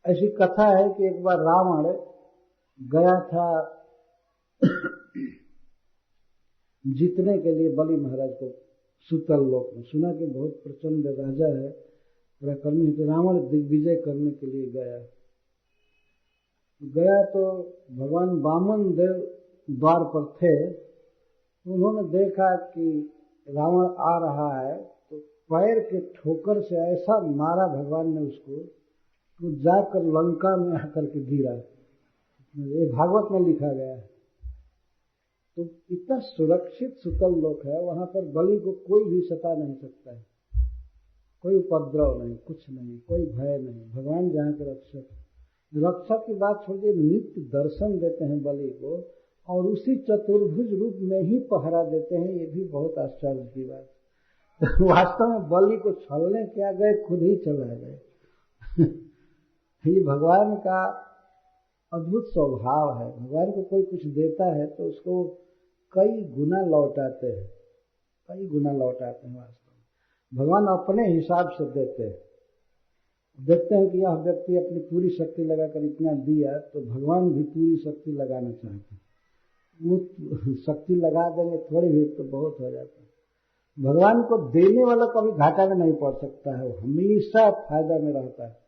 ऐसी कथा है कि एक बार रावण गया था जीतने के लिए बलि महाराज को सुतल लोक में। सुना कि बहुत प्रचंड राजा है, पराक्रमी है, तो रावण दिग्विजय करने के लिए गया तो भगवान वामन देव द्वार पर थे। उन्होंने देखा कि रावण आ रहा है, तो पैर के ठोकर से ऐसा मारा भगवान ने उसको, तो जाकर लंका में आकर के गिरा। ये भागवत में लिखा गया है। तो इतना सुरक्षित सुतल लोक है, वहां पर बलि को कोई भी सता नहीं सकता है, कोई उपद्रव नहीं, कुछ नहीं, कोई भय नहीं। भगवान जहाँ के रक्षक, रक्षक की बात छोड़िए, नित्य दर्शन देते हैं बलि को और उसी चतुर्भुज रूप में ही पहरा देते हैं। ये भी बहुत आश्चर्य की बात। वास्तव में बलि को छलने क्या गए, खुद ही चला गए। ये भगवान का अद्भुत स्वभाव है। भगवान को कोई कुछ देता है तो उसको कई गुना लौटाते हैं, कई गुना लौटाते हैं। वास्तव में भगवान अपने हिसाब से देते हैं। देखते हैं कि यह व्यक्ति अपनी पूरी शक्ति लगाकर इतना दिया, तो भगवान भी पूरी शक्ति लगाना चाहते हैं। वो शक्ति लगा देंगे थोड़ी भी तो बहुत हो जाता है। भगवान को देने वाला कभी घाटा में नहीं पड़ सकता है, वो हमेशा फायदा में रहता है।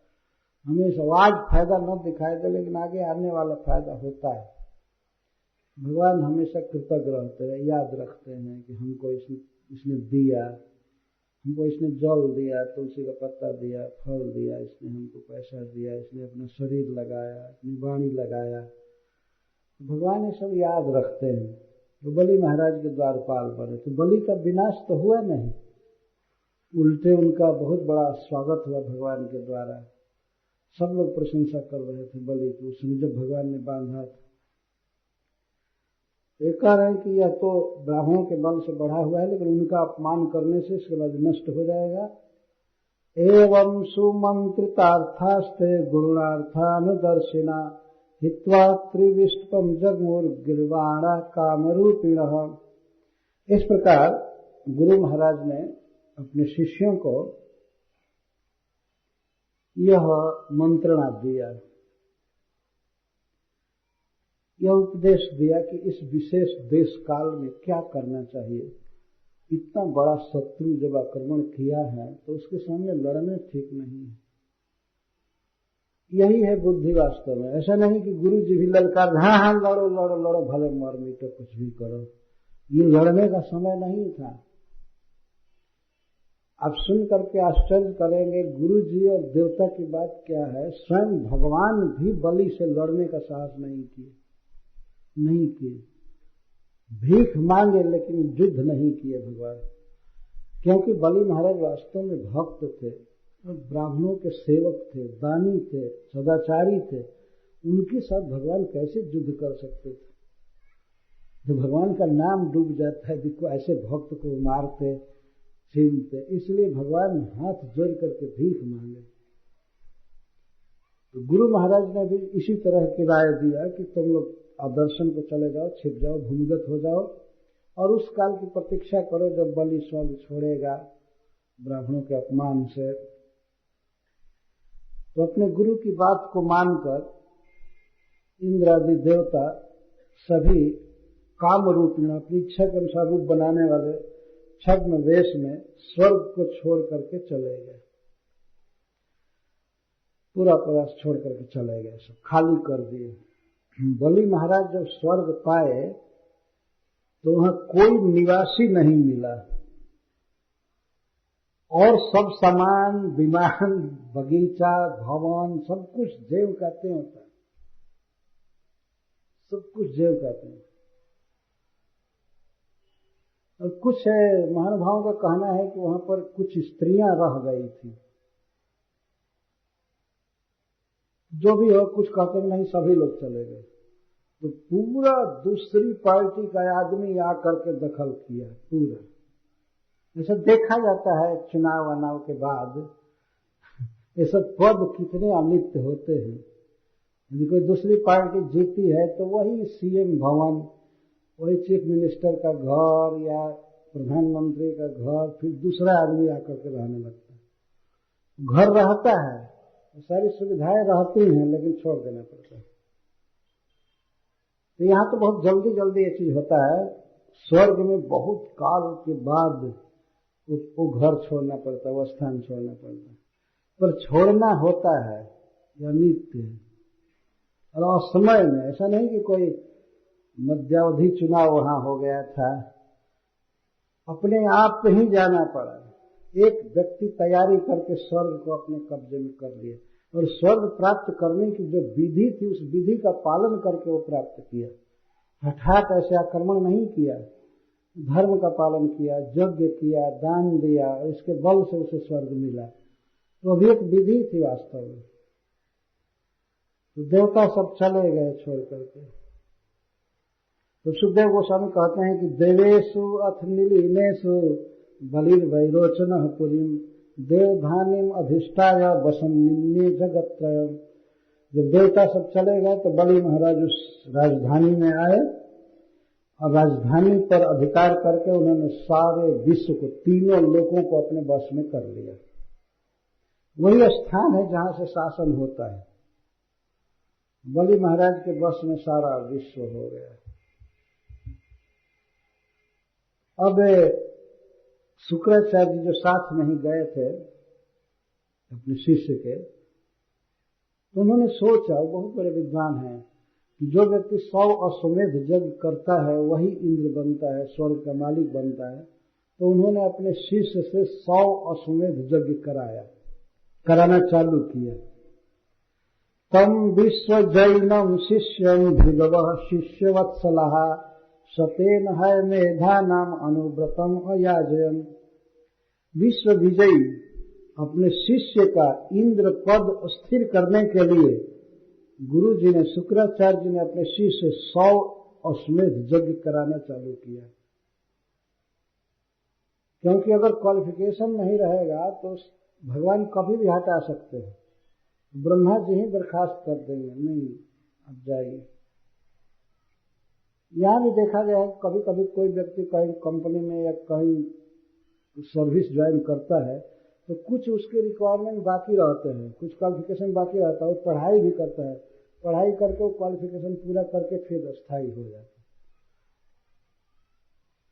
हमेशा आज फायदा न दिखाई दे, लेकिन आगे आने वाला फायदा होता है। भगवान हमेशा कृतज्ञ रहते हैं, याद रखते हैं कि हमको इसने दिया, हमको इसने जल दिया, तुलसी का पत्ता दिया, फल दिया, इसने हमको पैसा दिया, इसने अपना शरीर लगाया, अपनी वाणी लगाया। भगवान ये सब याद रखते हैं। तो बलि महाराज के द्वारपाल बने, तो बलि का विनाश तो हुआ नहीं, उल्टे उनका बहुत बड़ा स्वागत हुआ भगवान के द्वारा। सब लोग प्रशंसा कर रहे थे बलि की, उसमें जब भगवान ने बांधा था। एक कह रहे हैं कि यह तो ब्राह्मणों के बल से बढ़ा हुआ है, लेकिन उनका अपमान करने से इसके बाद नष्ट हो जाएगा। एवं सुमंत्रितार्थास्ते गुरुणार्थानुदर्शिना हित्वा त्रिविष्टम जगमुर गिरवाणा कामरूपिणः। इस प्रकार गुरु महाराज ने अपने शिष्यों को यह मंत्रणा दिया, यह उपदेश दिया कि इस विशेष देश काल में क्या करना चाहिए। इतना बड़ा शत्रु जब आक्रमण किया है तो उसके सामने लड़ना ठीक नहीं है। यही है बुद्धि वास्तव में। ऐसा नहीं कि गुरु जी भी ललकार, हाँ हाँ लड़ो लड़ो लड़ो, भले मर मिटो कुछ भी करो, ये लड़ने का समय नहीं था। आप सुन करके आश्चर्य करेंगे, गुरु जी और देवता की बात क्या है, स्वयं भगवान भी बलि से लड़ने का साहस नहीं किए, भीख मांगे लेकिन युद्ध नहीं किए भगवान। क्योंकि बलि महाराज वास्तव में भक्त थे, ब्राह्मणों के सेवक थे, दानी थे, सदाचारी थे, उनके साथ भगवान कैसे युद्ध कर सकते थे। तो भगवान का नाम डूब जाता है, देखो ऐसे भक्त को मारते छीनते, इसलिए भगवान हाथ जोड़ करके भीख मांगे। तो गुरु महाराज ने भी इसी तरह की राय दिया कि तुम लोग दर्शन को चले जाओ, छिप जाओ, भूमिगत हो जाओ और उस काल की प्रतीक्षा करो जब बलि स्वर्ग छोड़ेगा ब्राह्मणों के अपमान से। तो अपने गुरु की बात को मानकर इंद्र आदि देवता सभी काम रूप में अपनी इच्छा के अनुसार रूप बनाने वाले छद्म वेश में स्वर्ग को छोड़ करके चले गए, पूरा प्रयास छोड़ करके चले गए, सब खाली कर दिए। बलि महाराज जब स्वर्ग पाए तो वहां कोई निवासी नहीं मिला और सब सामान, विमान, बगीचा, भवन, सब कुछ देव कहते होता है, सब कुछ देव कहते हैं। और कुछ महानुभावों का कहना है कि वहां पर कुछ स्त्रियां रह गई थी। जो भी हो, कुछ कहते नहीं, सभी लोग चले गए। तो पूरा दूसरी पार्टी का आदमी आकर के दखल किया पूरा। ऐसा देखा जाता है चुनाव वनाव के बाद, ये सब पद कितने अनित्य होते हैं। यदि कोई दूसरी पार्टी जीती है तो वही सीएम भवन, वही चीफ मिनिस्टर का घर या प्रधानमंत्री का घर, फिर दूसरा आदमी आकर के रहने लगता है। घर रहता है, सारी सुविधाएं रहती हैं, लेकिन छोड़ देना पड़ता है। तो यहाँ तो बहुत जल्दी जल्दी ये चीज होता है। स्वर्ग में बहुत काल के बाद उसको घर छोड़ना पड़ता है, वो स्थान छोड़ना पड़ता है, पर छोड़ना होता है, यह नित्य है। और असमय में, ऐसा नहीं कि कोई मध्यावधि चुनाव वहां हो गया था, अपने आप ही जाना पड़ा। एक व्यक्ति तैयारी करके स्वर्ग को अपने कब्जे में कर लिया और स्वर्ग प्राप्त करने की जो विधि थी उस विधि का पालन करके वो प्राप्त किया। हठात ऐसे आक्रमण नहीं किया, धर्म का पालन किया, यज्ञ किया, दान दिया और इसके बल से उसे स्वर्ग मिला। तो अभी एक विधि थी वास्तव में। तो देवता सब चले गए छोड़ करके। तो सुखदेव गोस्वामी कहते हैं कि देवेशु अथ नीलिनेशु बलिर्वैरोचन पुरीम देवधानीम अधिष्ठाय वसम निम्ने जगत्त्रयम्। जब देवता सब चले गए तो बलि महाराज उस राजधानी में आए और राजधानी पर अधिकार करके उन्होंने सारे विश्व को, तीनों लोगों को अपने वश में कर लिया। वही स्थान है जहां से शासन होता है। बलि महाराज के वश में सारा विश्व हो गया। अब शुक्राचार्य जी जो साथ में ही गए थे अपने शिष्य के, तो उन्होंने सोचा, बहुत बड़े विद्वान हैं, कि जो व्यक्ति 100 अश्वमेध यज्ञ करता है वही इंद्र बनता है, स्वर्ग का मालिक बनता है। तो उन्होंने अपने शिष्य से 100 अश्वमेध यज्ञ कराना चालू किया। तम विश्व जैनम शिष्यम भृगव शिष्यवत्सलः सतेन है मेधा नाम अनुव्रतम अयाजयम। विश्व विजयी अपने शिष्य का इंद्र पद स्थिर करने के लिए गुरु जी ने, शुक्राचार्य जी ने अपने शिष्य 100 अश्वमेध यज्ञ कराना चालू किया। क्योंकि अगर क्वालिफिकेशन नहीं रहेगा तो भगवान कभी भी हटा सकते हैं। ब्रह्मा जी ही बर्खास्त कर देंगे, नहीं अब जाइए। यहां भी देखा गया है, कभी कभी कोई व्यक्ति कहीं कंपनी में या कहीं सर्विस ज्वाइन करता है तो कुछ उसके रिक्वायरमेंट बाकी रहते हैं, कुछ क्वालिफिकेशन बाकी रहता है, वो पढ़ाई भी करता है, पढ़ाई करके वो क्वालिफिकेशन पूरा करके फिर स्थायी हो जाता है।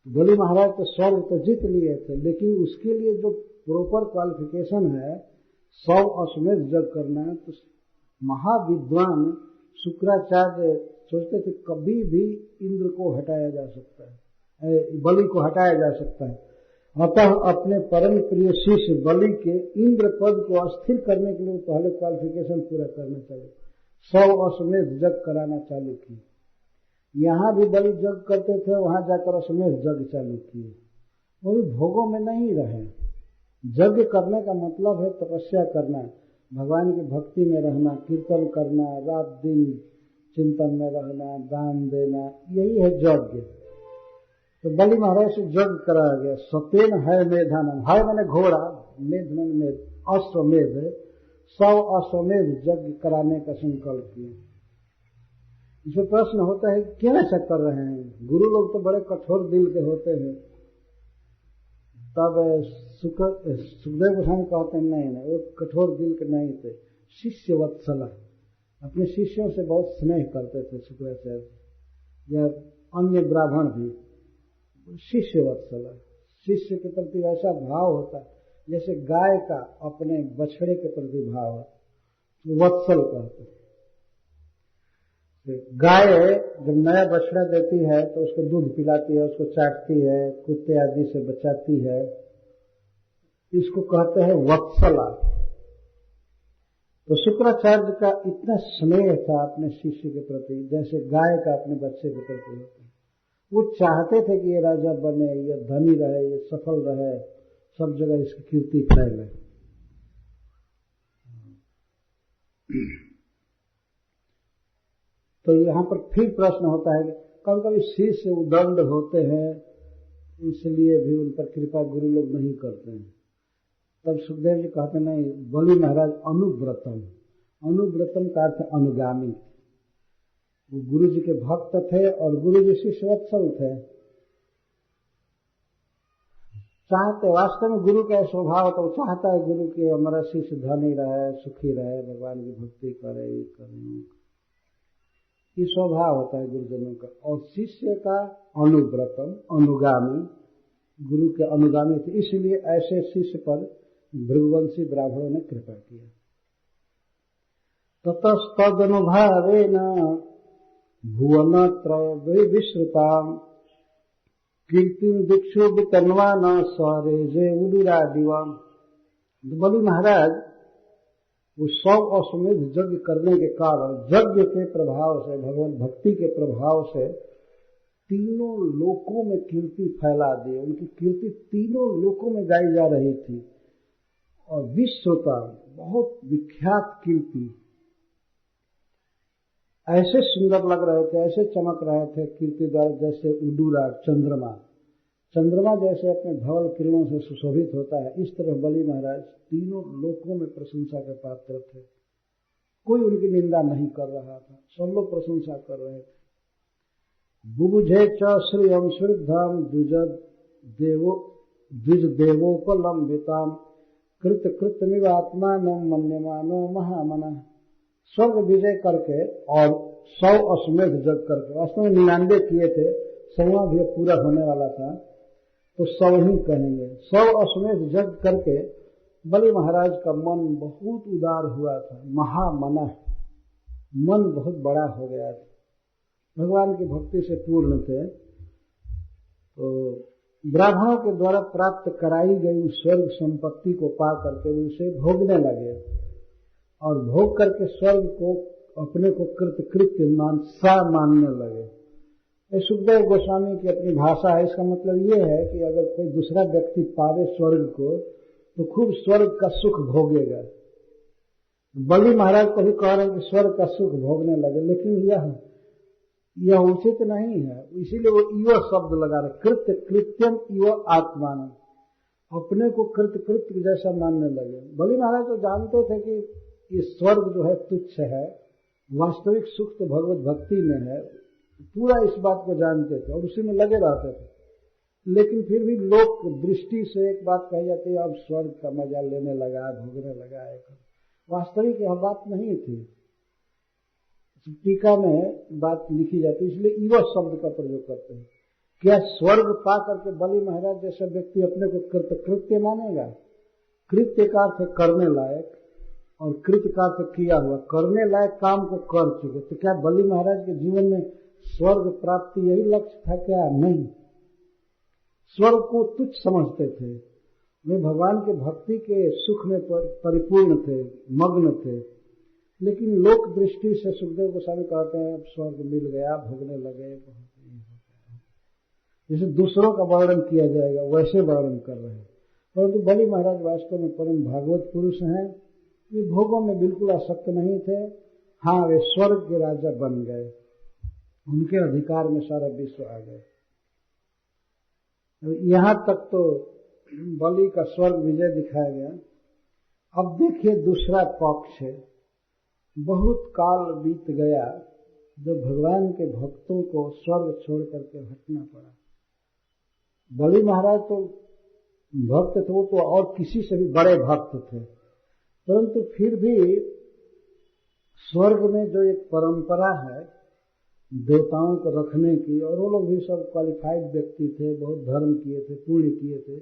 बलि महाराज तो स्वर्ग तो जीत लिए थे, लेकिन उसके लिए जो प्रॉपर क्वालिफिकेशन है 100 अश्वमेध यज्ञ करना है, तो महाविद्वान शुक्राचार्य सोचते थे कभी भी इंद्र को हटाया जा सकता है, बलि को हटाया जा सकता है। अतः अपने परम प्रिय शिष्य बलि के इंद्र पद को अस्थिर करने के लिए पहले क्वालिफिकेशन पूरा करना चाहिए, 100 अश्वमेध यज्ञ कराना चालू किए। यहाँ भी बलि यज्ञ करते थे, वहां जाकर अश्वमेध यज्ञ चालू किए। वो भी भोगों में नहीं रहे। यज्ञ करने का मतलब है तपस्या करना, भगवान की भक्ति में रहना, कीर्तन करना, रात दिन चिंतन में रहना, दान देना, यही है यज्ञ। तो बलि महाराज से यज्ञ कराया गया। सतेन है मेधानम, है मैंने घोड़ा, मेध मैंने मेध, अश्वमेध, 100 अश्वमेध यज्ञ कराने का संकल्प किया। इसमें प्रश्न होता है क्यों ऐसा कर रहे हैं? गुरु लोग तो बड़े कठोर दिल के होते हैं। तब सुखदेव गोस्वामी कहते हैं नहीं, वो कठोर दिल के नहीं थे, शिष्य वत्सला, अपने शिष्यों से बहुत स्नेह करते थे शुक्राचार्य या अन्य ब्राह्मण भी। शिष्य वत्सला, शिष्य के प्रति ऐसा भाव होता है जैसे गाय का अपने बछड़े के प्रति भाव है, वत्सल कहते हैं। गाय जब नया बछड़ा देती है तो उसको दूध पिलाती है, उसको चाटती है, कुत्ते आदि से बचाती है, इसको कहते हैं वत्सला। तो शुक्राचार्य का इतना स्नेह था अपने शिष्य के प्रति जैसे गाय का अपने बच्चे के प्रति होता है। वो चाहते थे कि ये राजा बने, ये धनी रहे, ये सफल रहे, सब जगह इसकी कीर्ति फैले। तो यहाँ पर फिर प्रश्न होता है कि कभी कभी शिष्य उदंड होते हैं, इसलिए भी उन पर कृपा गुरु लोग नहीं करते हैं। तब सुखदेव जी कहते नहीं, बलि महाराज अनुव्रतम, अनुव्रतम का अर्थ अनुगामी, वो गुरु जी के भक्त थे और गुरु जी शिष्यवत्सल थे। चाहते वास्तव में गुरु का स्वभाव तो चाहता है गुरु के हमारा शिष्य धनी रहे, सुखी रहे, भगवान की भक्ति करे, ये स्वभाव होता है गुरुजनों का। और शिष्य का अनुव्रतम, अनुगामी, गुरु के अनुगामी थे, इसलिए ऐसे शिष्य पर भृगुवंशी ब्राह्मणों ने कृपा किया। ततस्तदनुभावेन भुवन त्रय विश्रुताम कीर्तिम दिक्षु वितन्वान स्वरेजे उदुरादिवाम। बलि महाराज वो 100 अश्वमेध यज्ञ करने के कारण, यज्ञ के प्रभाव से, भगवान भक्ति के प्रभाव से तीनों लोकों में कीर्ति फैला दी। उनकी कीर्ति तीनों लोकों में गाई जा रही थी और विश्व का बहुत विख्यात कीर्ति। ऐसे सुंदर लग रहे थे, ऐसे चमक रहे थे कीर्ति द्वारा, जैसे उडूरा चंद्रमा, चंद्रमा जैसे अपने धवल किरणों से सुशोभित होता है, इस तरह बलि महाराज तीनों लोकों में प्रशंसा के पात्र थे। कोई उनकी निंदा नहीं कर रहा था, सब लोग प्रशंसा कर रहे थे। बुबुझे च श्रियम श्रद्धाम द्विज देवोपलंबिताम कृत कृतमिवात्मानो मन्यमानो महामना। स्वर्ग विजय करके और 100 अश्वमेध यज्ञ करके, वास्तव में 99 किए थे, 100वां भी पूरा होने वाला था, तो 100 ही कहेंगे। 100 अश्वमेध यज्ञ करके बलि महाराज का मन बहुत उदार हुआ था, महामना, मन बहुत बड़ा हो गया था, भगवान की भक्ति से पूर्ण थे। तो ब्राह्मणों के द्वारा प्राप्त कराई गई स्वर्ग संपत्ति को पा करके उसे भोगने लगे और भोग करके स्वर्ग को अपने को कृतकृत्य मानने लगे। सुखदेव गोस्वामी की अपनी भाषा है, इसका मतलब ये है कि अगर कोई दूसरा व्यक्ति पावे स्वर्ग को तो खूब स्वर्ग का सुख भोगेगा। बलि महाराज को भी कह रहे हैं कि स्वर्ग का सुख भोगने लगे, लेकिन यह उचित नहीं है, इसीलिए वो इव शब्द लगा रहे, कृत्य कृत्यम इव आत्मान, अपने को कृत्य जैसा मानने लगे। बलि महाराज तो जानते थे कि ये स्वर्ग जो है तुच्छ है, वास्तविक सुख तो भगवत भक्ति में है, पूरा इस बात को जानते थे और उसी में लगे रहते थे। लेकिन फिर भी लोक दृष्टि से एक बात कही जाती है, अब स्वर्ग का मजा लेने लगा, भोगने लगा है। वास्तविक यह बात नहीं थी। टीका में बात लिखी जाती है, इसलिए ईव शब्द का प्रयोग करते हैं। क्या स्वर्ग पा करके बलि महाराज जैसा व्यक्ति अपने को कृत्य मानेगा? कृत्य का अर्थ करने लायक, और कृत्य का अर्थ किया हुआ। करने लायक काम को कर चुके। तो क्या बलि महाराज के जीवन में स्वर्ग प्राप्ति यही लक्ष्य था क्या? नहीं। स्वर्ग को तुच्छ समझते थे। वे भगवान के भक्ति के सुख में परिपूर्ण थे, मग्न थे। लेकिन लोक दृष्टि से सुखदेव गोस्वामी कहते हैं अब स्वर्ग मिल गया, भोगने लगे। जैसे दूसरों का वर्णन किया जाएगा वैसे वर्णन कर रहे हैं। परंतु बलि महाराज वास्तव में परम भागवत पुरुष हैं। वे भोगों में बिल्कुल आसक्त नहीं थे। हाँ, वे स्वर्ग के राजा बन गए, उनके अधिकार में सारा विश्व आ गए। यहां तक तो बलि का स्वर्ग विजय दिखाया गया। अब देखिए दूसरा पक्ष है। बहुत काल बीत गया जब भगवान के भक्तों को स्वर्ग छोड़ करके हटना पड़ा। बलि महाराज तो भक्त थे, वो तो और किसी से भी बड़े भक्त थे, परंतु फिर भी स्वर्ग में जो एक परंपरा है देवताओं को रखने की, और वो लोग भी सब क्वालिफाइड व्यक्ति थे, बहुत धर्म किए थे, पुण्य किए थे,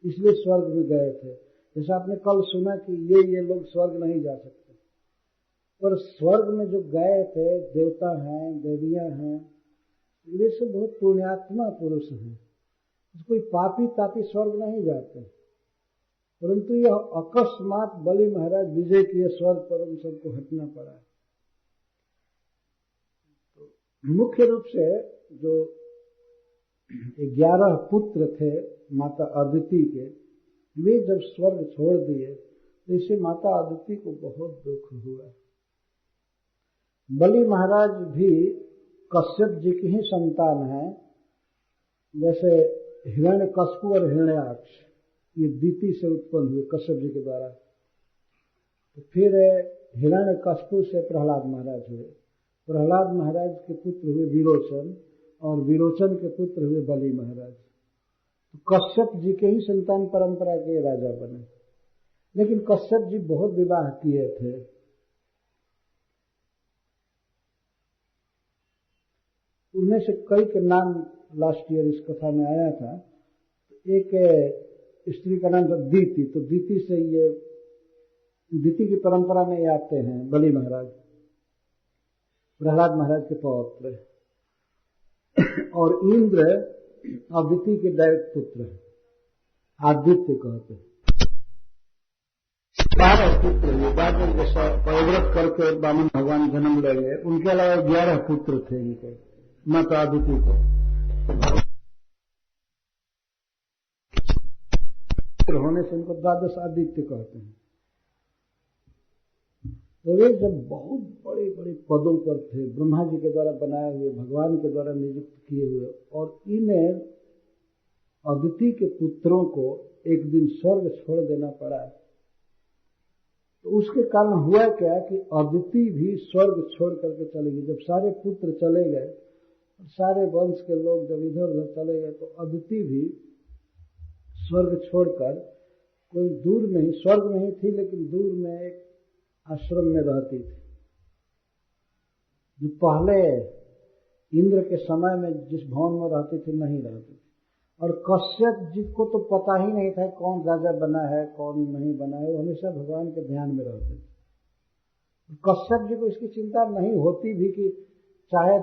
इसलिए स्वर्ग भी गए थे। जैसे आपने कल सुना कि ये लोग स्वर्ग नहीं जा सकते, पर स्वर्ग में जो गए थे देवता हैं, देवियां हैं, ये सब बहुत पुण्यात्मा पुरुष हैं। कोई पापी तापी स्वर्ग नहीं जाते। परंतु यह अकस्मात बलि महाराज विजय किए स्वर्ग पर, उन सबको हटना पड़ा। तो मुख्य रूप से जो 11 पुत्र थे माता अदिति के, वे जब स्वर्ग छोड़ दिए तो इससे माता अदिति को बहुत दुख हुआ। बलि महाराज भी कश्यप जी की ही संतान है। जैसे हिरण्यकश्यप और हिरण्याक्ष ये दिति से उत्पन्न हुए कश्यप जी के द्वारा। तो फिर हिरण्यकश्यप से प्रहलाद महाराज हुए। प्रहलाद महाराज के पुत्र हुए विरोचन, और विरोचन के पुत्र हुए बलि महाराज। तो कश्यप जी के ही संतान परंपरा के राजा बने। लेकिन कश्यप जी बहुत विवाह किए थे। उनमें से कई के नाम लास्ट ईयर इस कथा में आया था। एक स्त्री का नाम था दीति। तो दीति से ये दीति की परंपरा में ये आते हैं बलि महाराज, प्रहलाद महाराज के पौत्र। और इंद्र अदिति के डायरेक्ट पुत्र है, आदित्य कहते हैं। 12 पुत्र हुए। बाद में जैसा पविव्रत करके बामन भगवान जन्म ले गए, उनके अलावा 11 पुत्र थे इनके माता अदिति को। होने से इनको द्वादश आदित्य कहते हैं। तो वे जब बहुत बड़े बड़े पदों पर थे, ब्रह्मा जी के द्वारा बनाए हुए, भगवान के द्वारा नियुक्त किए हुए, और इन्हें अदिति के पुत्रों को एक दिन स्वर्ग छोड़ देना पड़ा। तो उसके कारण हुआ क्या कि अदिति भी स्वर्ग छोड़ करके चली गई। जब सारे पुत्र चले गए, सारे वंश के लोग जब इधर उधर चले गए, तो अदिति भी स्वर्ग छोड़कर कोई दूर में ही, स्वर्ग में ही थी लेकिन दूर में एक आश्रम में रहती थी, जो पहले इंद्र के समय में जिस भवन में रहती थी नहीं रहती थी। और कश्यप जी को तो पता ही नहीं था कौन राजा बना है कौन नहीं बना है, वो हमेशा भगवान के ध्यान में रहते थे। कश्यप जी को इसकी चिंता नहीं होती भी कि चाहे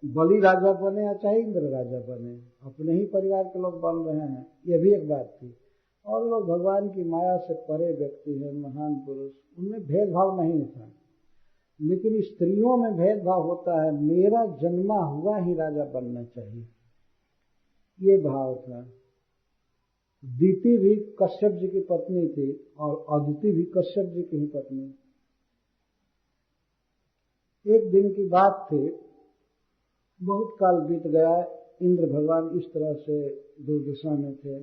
बलि राजा बने या चाहे इंद्र राजा बने, अपने ही परिवार के लोग बन रहे हैं, ये भी एक बात थी। और लोग भगवान की माया से परे व्यक्ति हैं, महान पुरुष, उनमें भेदभाव नहीं था। लेकिन स्त्रियों में भेदभाव होता है, मेरा जन्मा हुआ ही राजा बनना चाहिए, ये भाव था। दीति भी कश्यप जी की पत्नी थी और अदिति भी कश्यप जी की ही पत्नी। एक दिन की बात थी, बहुत काल बीत गया, इंद्र भगवान इस तरह से दुर्दशा में थे।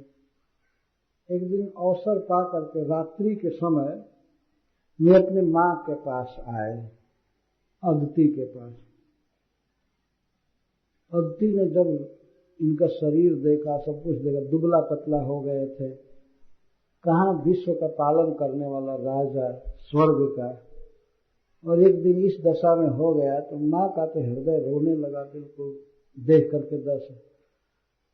एक दिन अवसर पा करके रात्रि के समय वे अपने मां के पास आए, अदिति के पास। अदिति ने जब इनका शरीर देखा, सब कुछ देखा, दुबला पतला हो गए थे। कहाँ विश्व का पालन करने वाला राजा स्वर्ग का, और एक दिन इस दशा में हो गया तो माँ का तो हृदय रोने लगा बिल्कुल देख करके दशा।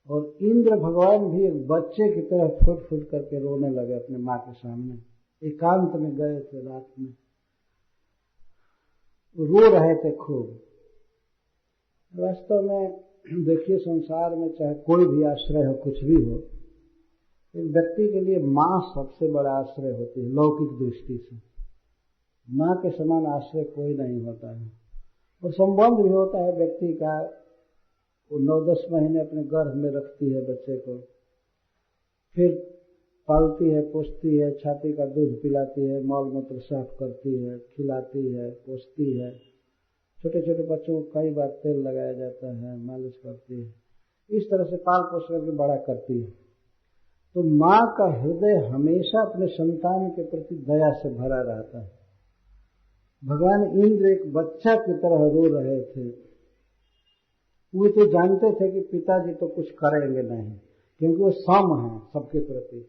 और इंद्र भगवान भी एक बच्चे की तरह फुट फुट करके रोने लगे अपने माँ के सामने। एकांत में गए थे रात में, रो रहे थे खूब। वास्तव में देखिए, संसार में चाहे कोई भी आश्रय हो, कुछ भी हो, एक व्यक्ति के लिए माँ सबसे बड़ा आश्रय होती है लौकिक दृष्टि से। माँ के समान आश्रय कोई नहीं होता है। और संबंध भी होता है व्यक्ति का, वो 9-10 महीने अपने गर्भ में रखती है बच्चे को, फिर पालती है, पोसती है, छाती का दूध पिलाती है, मल मूत्र साफ करती है, खिलाती है, पोसती है। छोटे छोटे बच्चों को कई बार तेल लगाया जाता है, मालिश करती है, इस तरह से पाल पोष करके बड़ा करती है। तो माँ का हृदय हमेशा अपने संतान के प्रति दया से भरा रहता है। भगवान इंद्र एक बच्चा की तरह रो रहे थे। वो तो जानते थे कि पिताजी तो कुछ करेंगे नहीं, क्योंकि वो सम है सबके प्रति,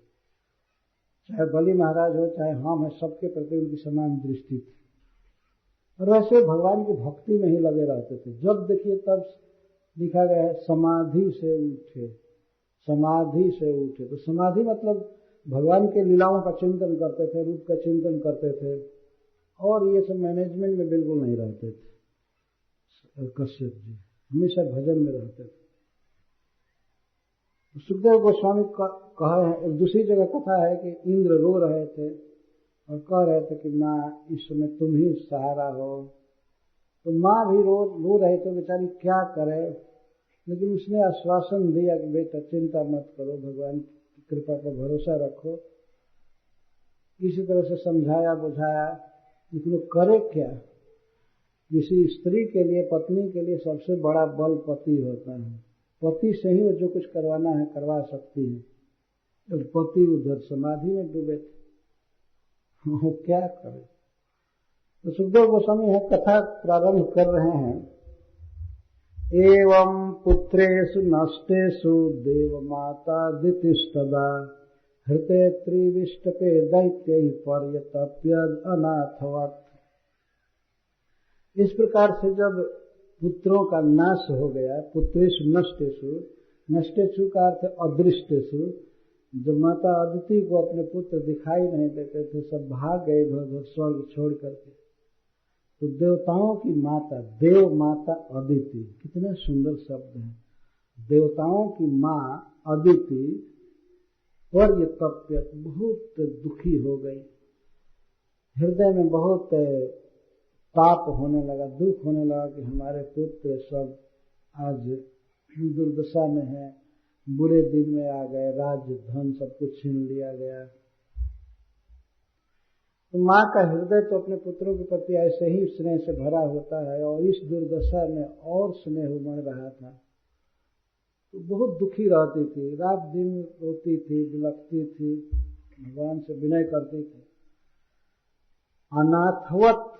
चाहे बलि महाराज हो चाहे हम है, सबके प्रति उनकी समान दृष्टि थी। और वैसे भगवान की भक्ति में ही लगे रहते थे। जब देखिए तब लिखा गया है समाधि से उठे, समाधि से उठे। तो समाधि मतलब भगवान के लीलाओं का चिंतन करते थे, रूप का चिंतन करते थे, और ये सब मैनेजमेंट में बिल्कुल नहीं रहते थे। कश्यप जी हमेशा भजन में रहते थे। सुखदेव गोस्वामी कहा है, एक दूसरी जगह कथा है कि इंद्र रो रहे थे और कह रहे थे कि माँ इस समय तुम ही सहारा हो। तो माँ भी रो रहे थे, बेचारी क्या करे, लेकिन उसने आश्वासन दिया कि बेटा चिंता मत करो, भगवान की कृपा पर भरोसा रखो। किसी तरह से समझाया बुझाया, लेकिन वो करे क्या। किसी स्त्री के लिए, पत्नी के लिए सबसे बड़ा बल पति होता है। पति से ही वो जो कुछ करवाना है करवा सकती है। तो पति उधर समाधि में डूबे थे, वो क्या करे। तो सुखदेव गोस्वामी है कथा प्रारंभ कर रहे हैं। एवं पुत्रेषु नष्टेषु देव माता दितिस्तदा हृते त्रिविष्टपे दैत्यै पर्यतप्य अनाथवत्। इस प्रकार से जब पुत्रों का नाश हो गया, पुत्रेषु नष्टेषु, नष्टेषु का अर्थ अदृष्टेषु, जब माता अदिति को अपने पुत्र दिखाई नहीं देते थे, सब भाग गए इधर स्वर्ग छोड़ करके। तो देवताओं की माता, देव माता अदिति, कितना सुंदर शब्द है। देवताओं की माँ अदिति पर्यतप्य, बहुत दुखी हो गई, हृदय में बहुत ताप होने लगा, दुख होने लगा कि हमारे पुत्र सब आज दुर्दशा में है, बुरे दिन में आ गए, राज्य धन सब कुछ छीन लिया गया। तो माँ का हृदय तो अपने पुत्रों के प्रति ऐसे ही स्नेह से भरा होता है, और इस दुर्दशा में और स्नेह उमड़ रहा था। तो बहुत दुखी रहती थी, रात दिन रोती थी, बिलखती थी, भगवान से विनय करती थी। अनाथवत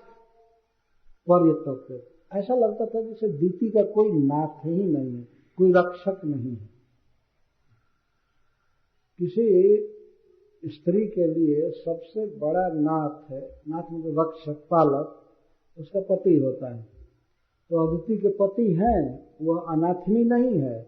पर्यतप्य, ऐसा लगता था जैसे दीति का कोई नाथ ही नहीं है, कोई रक्षक नहीं है। किसी स्त्री के लिए सबसे बड़ा नाथ है, नाथ मतलब रक्षक, पालक, उसका पति होता है। तो अदिति के पति हैं, वह अनाथनी नहीं है,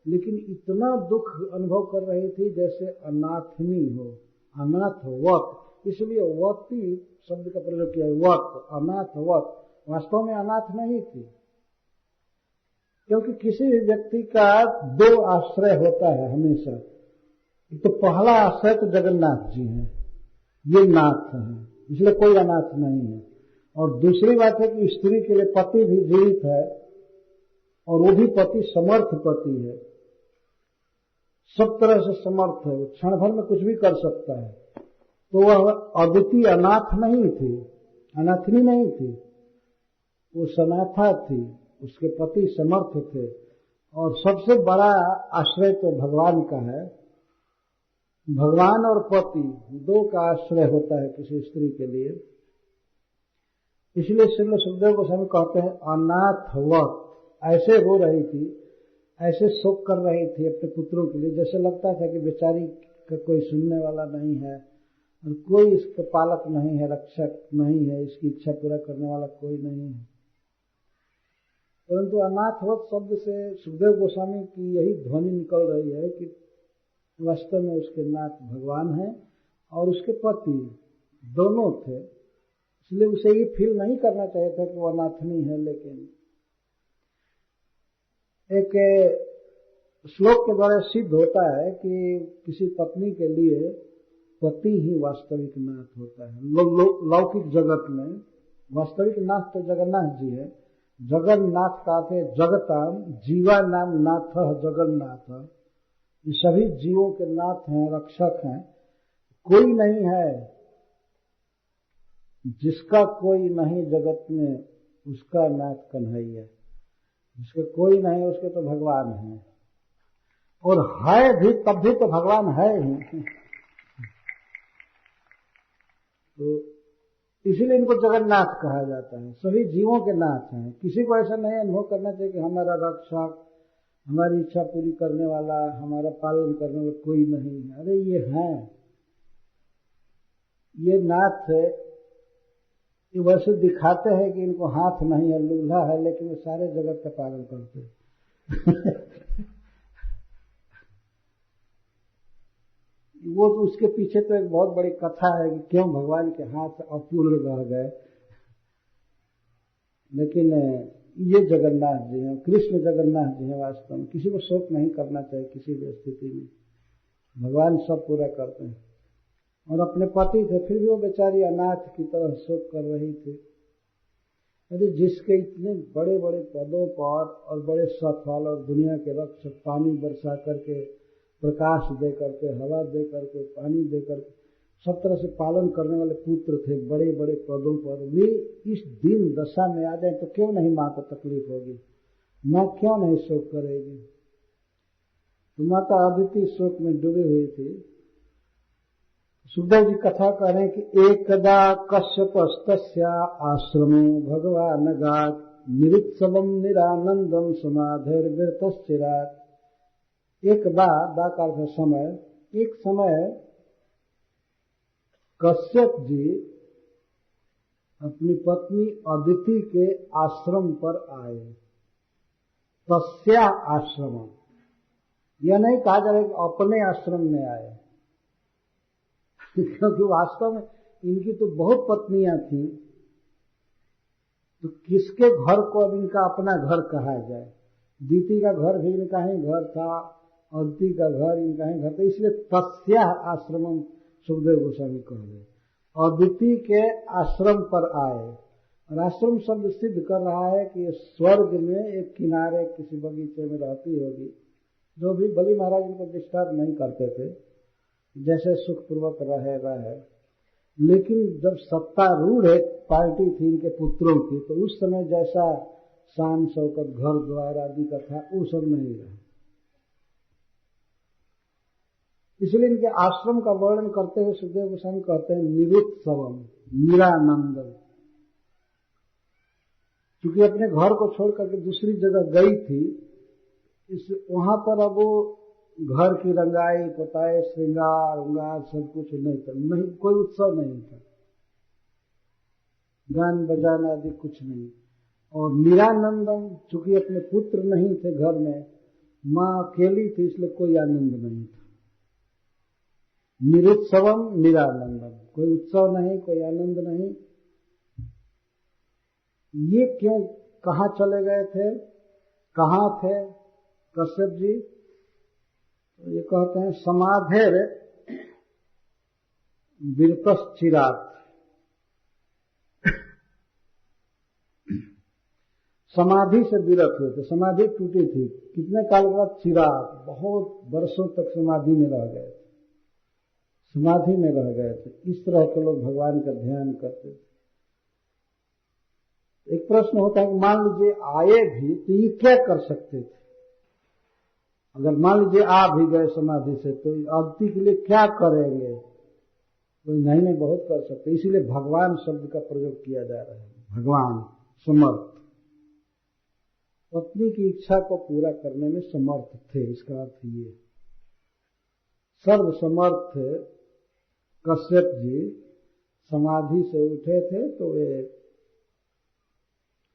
लेकिन इतना दुख अनुभव कर रही थी जैसे अनाथनी हो, अनाथ वत, इसलिए वती शब्द का प्रयोग किया है, वत, अनाथ वत। वास्तव में अनाथ नहीं थी, क्योंकि किसी व्यक्ति का दो आश्रय होता है हमेशा। तो पहला आश्रय तो जगन्नाथ जी हैं, ये नाथ हैं, इसलिए कोई अनाथ नहीं है। और दूसरी बात है कि स्त्री के लिए पति भी जीवित है, और वो भी पति समर्थ पति है, सब तरह से समर्थ है, क्षण भर में कुछ भी कर सकता है। तो वह अदिति अनाथ नहीं थी, अनाथनी नहीं थी, वो सनाथा थी, उसके पति समर्थ थे। और सबसे बड़ा आश्रय तो भगवान का है। भगवान और पति दो का आश्रय होता है किसी स्त्री के लिए। इसलिए श्रील सुखदेव गोस्वामी कहते हैं अनाथवत, ऐसे रो रही थी, ऐसे शोक कर रही थी अपने पुत्रों के लिए, जैसे लगता था कि बेचारी का कोई सुनने वाला नहीं है और कोई इसका पालक नहीं है, रक्षक नहीं है, इसकी इच्छा पूरा करने वाला कोई नहीं है। परंतु अनाथवत शब्द से सुखदेव गोस्वामी की यही ध्वनि निकल रही है कि वास्तव में उसके नाथ भगवान हैं और उसके पति दोनों थे, इसलिए उसे ये फील नहीं करना चाहिए था कि वो अनाथनी है। लेकिन एक श्लोक के द्वारा सिद्ध होता है कि किसी पत्नी के लिए पति ही वास्तविक नाथ होता है। लौकिक जगत में वास्तविक नाथ तो जगन्नाथ जी है। जगन्नाथ का अर्थ है जगताम जीवा नाम नाथ जगन्नाथ, ये सभी जीवों के नाथ हैं, रक्षक हैं। कोई नहीं है जिसका कोई नहीं जगत में, उसका नाथ कन्हैया। जिसके कोई नहीं उसके तो भगवान है, और है भी तब भी तो भगवान है ही। तो इसीलिए इनको जगन्नाथ कहा जाता है, सभी जीवों के नाथ हैं। किसी को ऐसा नहीं अनुभव करना चाहिए कि हमारा रक्षक, हमारी इच्छा पूरी करने वाला, हमारा पालन करने वाला कोई नहीं है। अरे ये हैं, ये नाथ है। ये वैसे दिखाते हैं कि इनको हाथ नहीं है, लूल्हा है, लेकिन वो सारे जगत का पालन करते हैं। वो तो उसके पीछे तो एक बहुत बड़ी कथा है कि क्यों भगवान के हाथ अपूर्ण रह गए। लेकिन ये जगन्नाथ जी हैं, कृष्ण जगन्नाथ जी हैं। वास्तव में किसी को शोक नहीं करना चाहिए किसी भी स्थिति में, भगवान सब पूरा करते हैं। और अपने पति थे, फिर भी वो बेचारी अनाथ की तरह शोक कर रही थी। यदि जिसके इतने बड़े बड़े पदों पर और बड़े सफल और दुनिया के रक्षक, पानी बरसा करके, प्रकाश दे करके, हवा दे करके, पानी दे करके, सब तरह से पालन करने वाले पुत्र थे बड़े बड़े पदों पर, वे इस दिन दशा में आ जाए तो क्यों नहीं माँ को तकलीफ होगी, माँ क्यों नहीं शोक करेगी। तो माता अदिति शोक में डूबी हुई थी। सुखदेव जी कथा कह रहे हैं कि एकदा कश्यपस्तस्या आश्रमो भगवान गात निरुत्सवम निरानंदम समाधिर्विरतश्चिरात्। एक दा का समय, एक समय कश्यप जी अपनी पत्नी अदिति के आश्रम पर आए। तस्या आश्रम, यह नहीं कहा जा रहा कि अपने आश्रम में आए, क्योंकि वास्तव में इनकी तो बहुत पत्नियां थीं, तो किसके घर को अब इनका अपना घर कहा जाए। दीति का घर भी इनका ही घर था, अदिति का घर इनका ही घर था, इसलिए तस्या आश्रम सुखदेव गोस्वामी कह रहे। अदिति के आश्रम पर आए, और आश्रम शब्द सिद्ध कर रहा है कि स्वर्ग में एक किनारे किसी बगीचे में रहती होगी, जो भी बलि महाराज इनको डिस्टर्ब नहीं करते थे, जैसे सुखपूर्वक रहे। लेकिन जब सत्तारूढ़ एक पार्टी थी इनके पुत्रों की, तो उस समय जैसा शान शौकत घर द्वार आदि का था वो सब नहीं रहा। इसलिए इनके आश्रम का वर्णन करते हुए सुखदेव गोस्वामी कहते हैं निरुत्सवम, निरानंदम। क्योंकि अपने घर को छोड़ करके दूसरी जगह गई थी, वहां पर अब वो घर की रंगाई पोताई श्रृंगार उंगार सब कुछ नहीं था, नहीं कोई उत्सव नहीं था, गान बजान आदि कुछ नहीं। और निरानंदम, चूंकि अपने पुत्र नहीं थे घर में, माँ अकेली थी, इसलिए कोई आनंद नहीं था। निरुत्सवम निरानंदम, कोई उत्सव नहीं, कोई आनंद नहीं। ये क्यों, कहाँ चले गए थे, कहाँ थे कश्यप जी? तो ये कहते हैं समाधेर विरतश्चिरात्, समाधि से विरत हुए थे, समाधि टूटी थी। कितने काल के बाद? चिराग, बहुत वर्षों तक समाधि में रह गए थे, समाधि में रह गए थे। इस तरह के लोग भगवान का ध्यान करते थे। एक प्रश्न होता है कि मान लीजिए आए भी तो ये क्या कर सकते थे? अगर मान लीजिए आ भी गए समाधि से, तो अदिति के लिए क्या करेंगे? कोई नहीं बहुत कर सकते, इसीलिए भगवान शब्द का प्रयोग किया जा रहा है। भगवान समर्थ, पत्नी की इच्छा को पूरा करने में समर्थ थे। इसका अर्थ ये सर्वसमर्थ कश्यप जी समाधि से उठे थे तो वे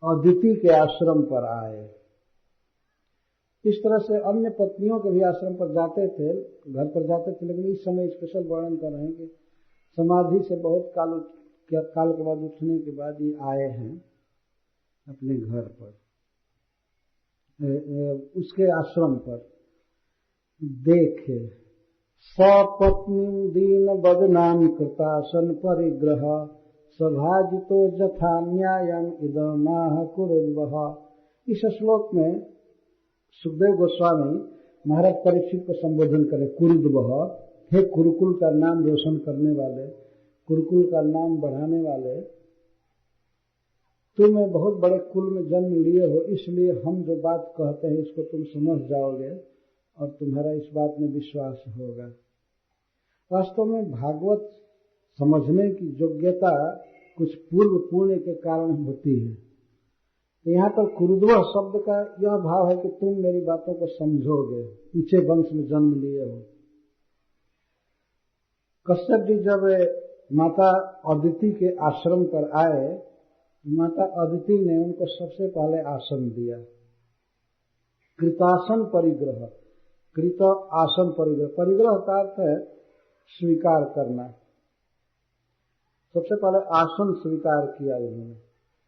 अदिति के आश्रम पर आए। इस तरह से अन्य पत्नियों के भी आश्रम पर जाते थे, घर पर जाते थे, लेकिन इस समय स्पेशल वर्णन कर रहे हैं कि समाधि से बहुत काल के बाद उठने के बाद ये आए हैं अपने घर पर, उसके आश्रम पर। देखे सपत्नी दीन बदनाम कृतासन परिग्रह सभाजितो जथा न्यायम इदमाह कुरुद्वः। इस श्लोक में सुखदेव गोस्वामी महाराज परीक्षित को संबोधन करे कुरुद्वः, हे कुरुकुल का नाम रोशन करने वाले, कुरुकुल का नाम बढ़ाने वाले, तुम बहुत बड़े कुल में जन्म लिए हो, इसलिए हम जो बात कहते हैं इसको तुम समझ जाओगे और तुम्हारा इस बात में विश्वास होगा। वास्तव में भागवत समझने की योग्यता कुछ पूर्व पुण्य के कारण होती है। तो यहाँ पर कुरुद्वः शब्द का यह भाव है कि तुम मेरी बातों को समझोगे, ऊंचे वंश में जन्म लिए हो। कश्यप जी जब माता अदिति के आश्रम पर आए, माता अदिति ने उनको सबसे पहले आसन दिया। कृतासन परिग्रह, कृत आसन परिग्रह, परिग्रह का अर्थ है स्वीकार करना। सबसे पहले आसन स्वीकार किया उन्होंने।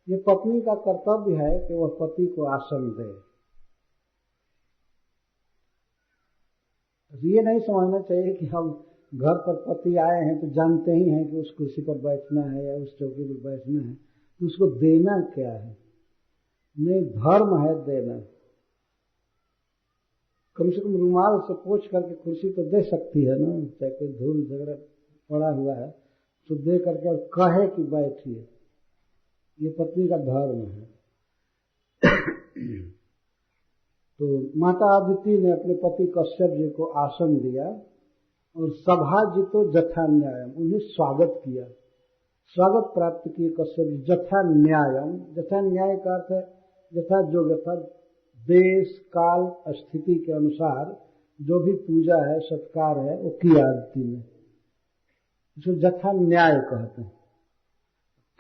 ये पत्नी का कर्तव्य है कि वह पति को आसन दे। ये नहीं समझना चाहिए कि हम घर पर पति आए हैं तो जानते ही हैं कि उस कुर्सी पर बैठना है या उस चौकी पर बैठना है, तो उसको देना क्या है। नहीं, धर्म है देना। कम से कम रुमाल से पोंछ करके कुर्सी तो दे सकती है ना, चाहे कोई धूल झगड़ा पड़ा हुआ है तो दे करके और कहे कि बैठिए, ये पत्नी का धर्म है। तो माता अदिति ने अपने पति कश्यप जी को आसन दिया और सभा जी तो जथा न्यायम, उन्हें स्वागत किया, स्वागत प्राप्त किए कश्यप जी। जथा न्यायम, जथा न्याय का अर्थ है जथा योग्यता, देश काल स्थिति के अनुसार जो भी पूजा है सत्कार है वो किया अदिति ने, इसको जथा न्याय कहते हैं।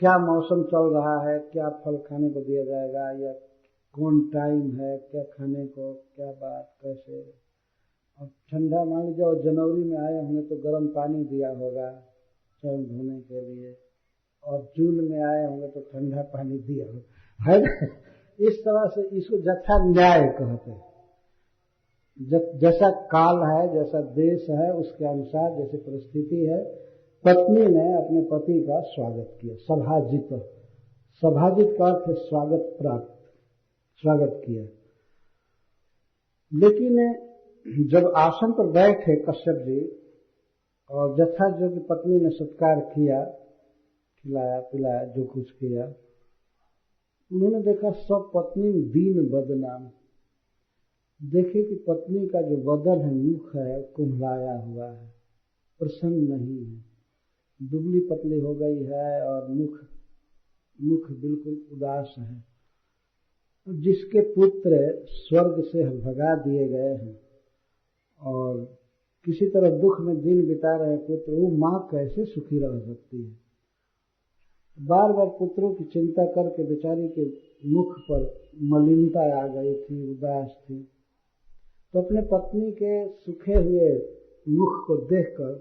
क्या मौसम चल रहा है, क्या फल खाने को दिया जाएगा, या कौन टाइम है, क्या खाने को, क्या बात कैसे। और ठंडा मान लीजिए जनवरी में आए होंगे तो गर्म पानी दिया होगा चरण धोने के लिए, और जून में आए होंगे तो ठंडा पानी दिया होगा, है। इस तरह से इसको जथा न्याय कहते हैं। जैसा काल है, जैसा देश है, उसके अनुसार जैसी परिस्थिति है, पत्नी ने अपने पति का स्वागत किया। सभाजित, सभाजित का अर्थ स्वागत प्राप्त, स्वागत किया। लेकिन जब आसन पर बैठे कश्यप जी और जथा जो कि पत्नी ने सत्कार किया, खिलाया पिलाया, जो कुछ किया, उन्होंने देखा सब पत्नी दीन बदनाम। देखे कि पत्नी का जो बदन है, मुख है, कुम्हलाया हुआ है, प्रसन्न नहीं है, दुबली पतली हो गई है और मुख बिल्कुल उदास है। जिसके पुत्र स्वर्ग से भगा दिए गए हैं और किसी तरह दुख में दिन बिता रहे पुत्र, वो मां कैसे सुखी रह सकती है। बार बार पुत्रों की चिंता करके बेचारी के मुख पर मलिनता आ गई थी, उदास थी। तो अपने पत्नी के सूखे हुए मुख को देखकर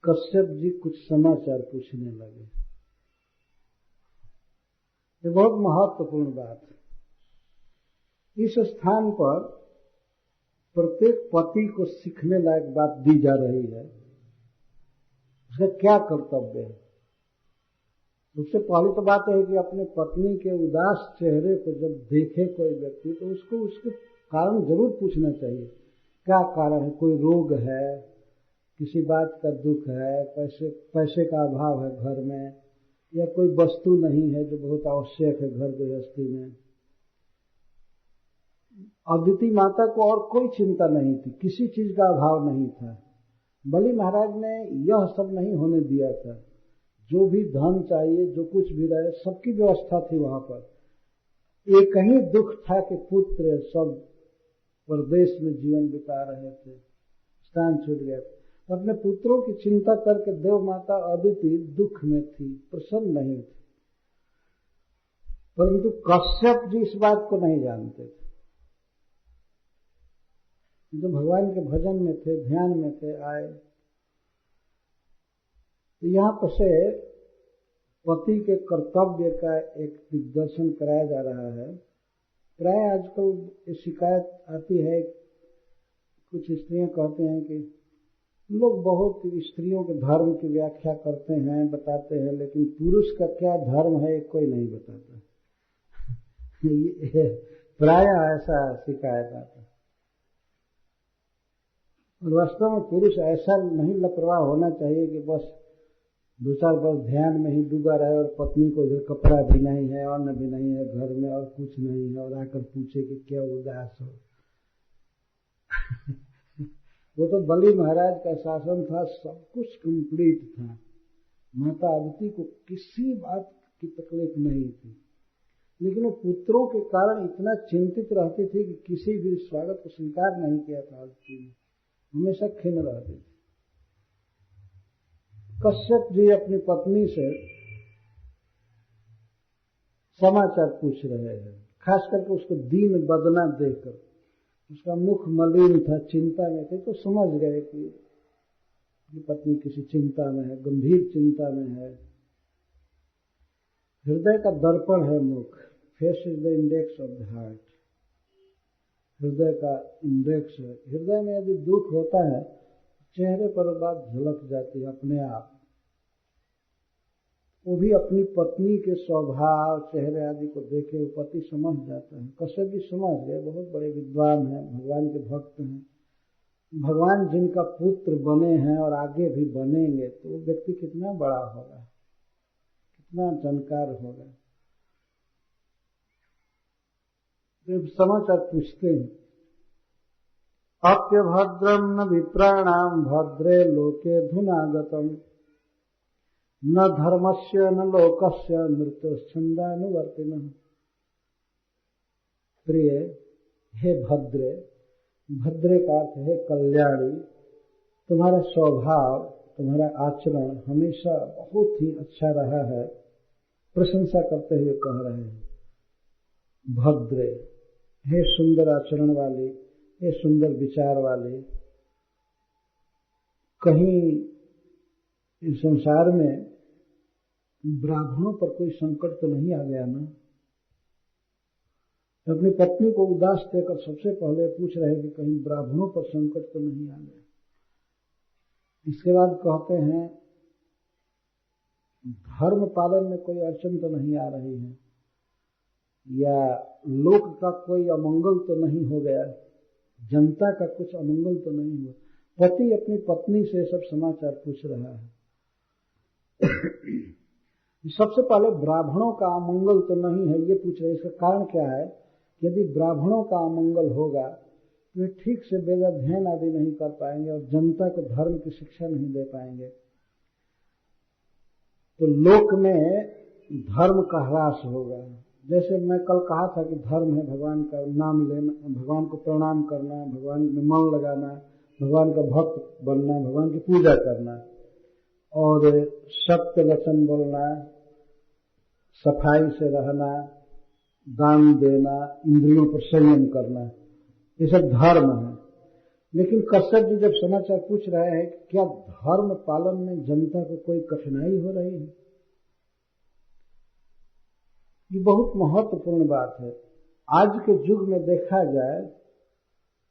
कश्यप जी कुछ समाचार पूछने लगे। ये बहुत महत्वपूर्ण बात है। इस स्थान पर प्रत्येक पति को सीखने लायक बात दी जा रही है। उसका क्या कर्तव्य है। सबसे पहली तो बात है कि अपने पत्नी के उदास चेहरे को जब देखे कोई व्यक्ति तो उसको उसके कारण जरूर पूछना चाहिए। क्या कारण है, कोई रोग है, किसी बात का दुख है, पैसे का अभाव है घर में, या कोई वस्तु नहीं है जो बहुत आवश्यक है घर गृहस्थी में। अदिति माता को और कोई चिंता नहीं थी, किसी चीज का अभाव नहीं था। बलि महाराज ने यह सब नहीं होने दिया था। जो भी धन चाहिए, जो कुछ भी रहे, सबकी व्यवस्था थी वहां पर। एक ही दुख था कि पुत्र सब परदेश में जीवन बिता रहे थे, स्थान छूट गया था। अपने पुत्रों की चिंता करके देव माता अदिति दुख में थी, प्रसन्न नहीं थी। परंतु कश्यप जी इस बात को नहीं जानते थे। जो भगवान के भजन में थे, ध्यान में थे, आए तो यहां पर से पति के कर्तव्य का एक दिग्दर्शन कराया जा रहा है। प्राय आजकल शिकायत आती है, कुछ स्त्रियां कहते हैं कि लोग बहुत स्त्रियों के धर्म की व्याख्या करते हैं, बताते हैं, लेकिन पुरुष का क्या धर्म है कोई नहीं बताता। प्राय ऐसा शिकायत आता है। और वास्तव में पुरुष ऐसा नहीं लापरवाह होना चाहिए कि बस 2-4 वर्ष ध्यान में ही डूबा रहे और पत्नी को इधर कपड़ा भी नहीं है, अन्न भी नहीं है घर में और कुछ नहीं है, और आकर पूछे कि क्या उदास हो। वो तो बलि महाराज का शासन था, सब कुछ कंप्लीट था, माता अदिति को किसी बात की तकलीफ नहीं थी, लेकिन वो पुत्रों के कारण इतना चिंतित रहती थी कि किसी भी स्वागत को स्वीकार नहीं किया था। अदिति ने हमेशा खिन्न रहती थी। कश्यप जी अपनी पत्नी से समाचार पूछ रहे हैं, खास करके उसको दीन बदना देखकर। उसका मुख मलिन था, चिंता में थे, तो समझ गए कि पत्नी किसी चिंता में है, गंभीर चिंता में है। हृदय का दर्पण है मुख, face is the index of the heart. हृदय का इंडेक्स है। हृदय में यदि दुख होता है चेहरे पर बात झलक जाती है अपने आप। वो भी अपनी पत्नी के स्वभाव, चेहरे आदि को देखे वो पति समझ जाता है। कश्यप जी समझ गए, बहुत बड़े विद्वान हैं, भगवान के भक्त हैं। भगवान जिनका पुत्र बने हैं और आगे भी बनेंगे, तो वो व्यक्ति कितना बड़ा होगा, कितना जानकार होगा। जब समाचार पूछते हैं, अप्यभद्रम न विप्राणाम भद्रे लोके धुनागतम न धर्मस्य न लोकस्य मृत्युश्छन्दानुवर्तिनः। प्रिय, हे भद्रे, भद्रे का अर्थ है कल्याणी, तुम्हारा स्वभाव, तुम्हारा आचरण हमेशा बहुत ही अच्छा रहा है। प्रशंसा करते हुए कह रहे हैं, भद्रे, हे सुंदर आचरण वाली, हे सुंदर विचार वाले। कहीं इस संसार में ब्राह्मणों पर कोई संकट तो नहीं आ गया ना? अपनी पत्नी को उदास देकर सबसे पहले पूछ रहे कि कहीं ब्राह्मणों पर संकट तो नहीं आ गया। इसके बाद कहते हैं, धर्म पालन में कोई अड़चन तो नहीं आ रही है, या लोक का कोई अमंगल तो नहीं हो गया, जनता का कुछ अमंगल तो नहीं हुआ। पति अपनी पत्नी से सब समाचार पूछ रहा है। सबसे पहले ब्राह्मणों का अमंगल तो नहीं है ये पूछ रहे। इसका कारण क्या है? यदि ब्राह्मणों का अमंगल होगा तो वे ठीक से वेद अध्ययन आदि नहीं कर पाएंगे और जनता को धर्म की शिक्षा नहीं दे पाएंगे, तो लोक में धर्म का ह्रास होगा। जैसे मैं कल कहा था कि धर्म है भगवान का नाम लेना, भगवान को प्रणाम करना, भगवान में मन लगाना, भगवान का भक्त बनना, भगवान की पूजा करना, और सत्य वचन बोलना, सफाई से रहना, दान देना, इंद्रियों पर संयम करना, ये सब धर्म है। लेकिन कश्यप जी जब समाचार पूछ रहे हैं कि क्या धर्म पालन में जनता को कोई कठिनाई हो रही है, ये बहुत महत्वपूर्ण बात है। आज के युग में देखा जाए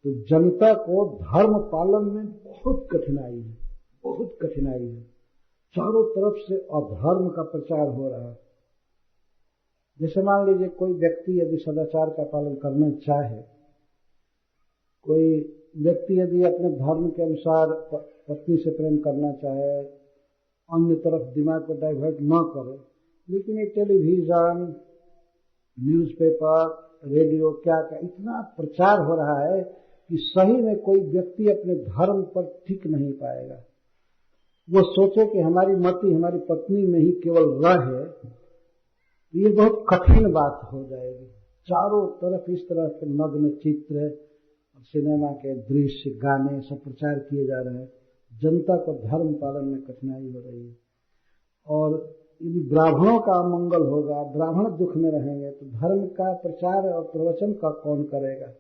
तो जनता को धर्म पालन में बहुत कठिनाई है, बहुत कठिनाई है। चारों तरफ से अधर्म का प्रचार हो रहा है। जैसे मान लीजिए कोई व्यक्ति यदि सदाचार का पालन करना चाहे, कोई व्यक्ति यदि अपने धर्म के अनुसार पत्नी से प्रेम करना चाहे, अन्य तरफ दिमाग को डाइवर्ट न करे, लेकिन ये टेलीविजन, न्यूज़पेपर, रेडियो क्या क्या इतना प्रचार हो रहा है कि सही में कोई व्यक्ति अपने धर्म पर टिक नहीं पाएगा। वो सोचे कि हमारी मति हमारी पत्नी में ही केवल रहे, ये बहुत कठिन बात हो जाएगी। चारों तरफ इस तरह के नग्न चित्र, सिनेमा के दृश्य, गाने सब प्रचार किए जा रहे हैं। जनता को धर्म पालन में कठिनाई हो रही है। और यदि ब्राह्मणों का अमंगल होगा, ब्राह्मण दुख में रहेंगे, तो धर्म का प्रचार और प्रवचन का कौन करेगा?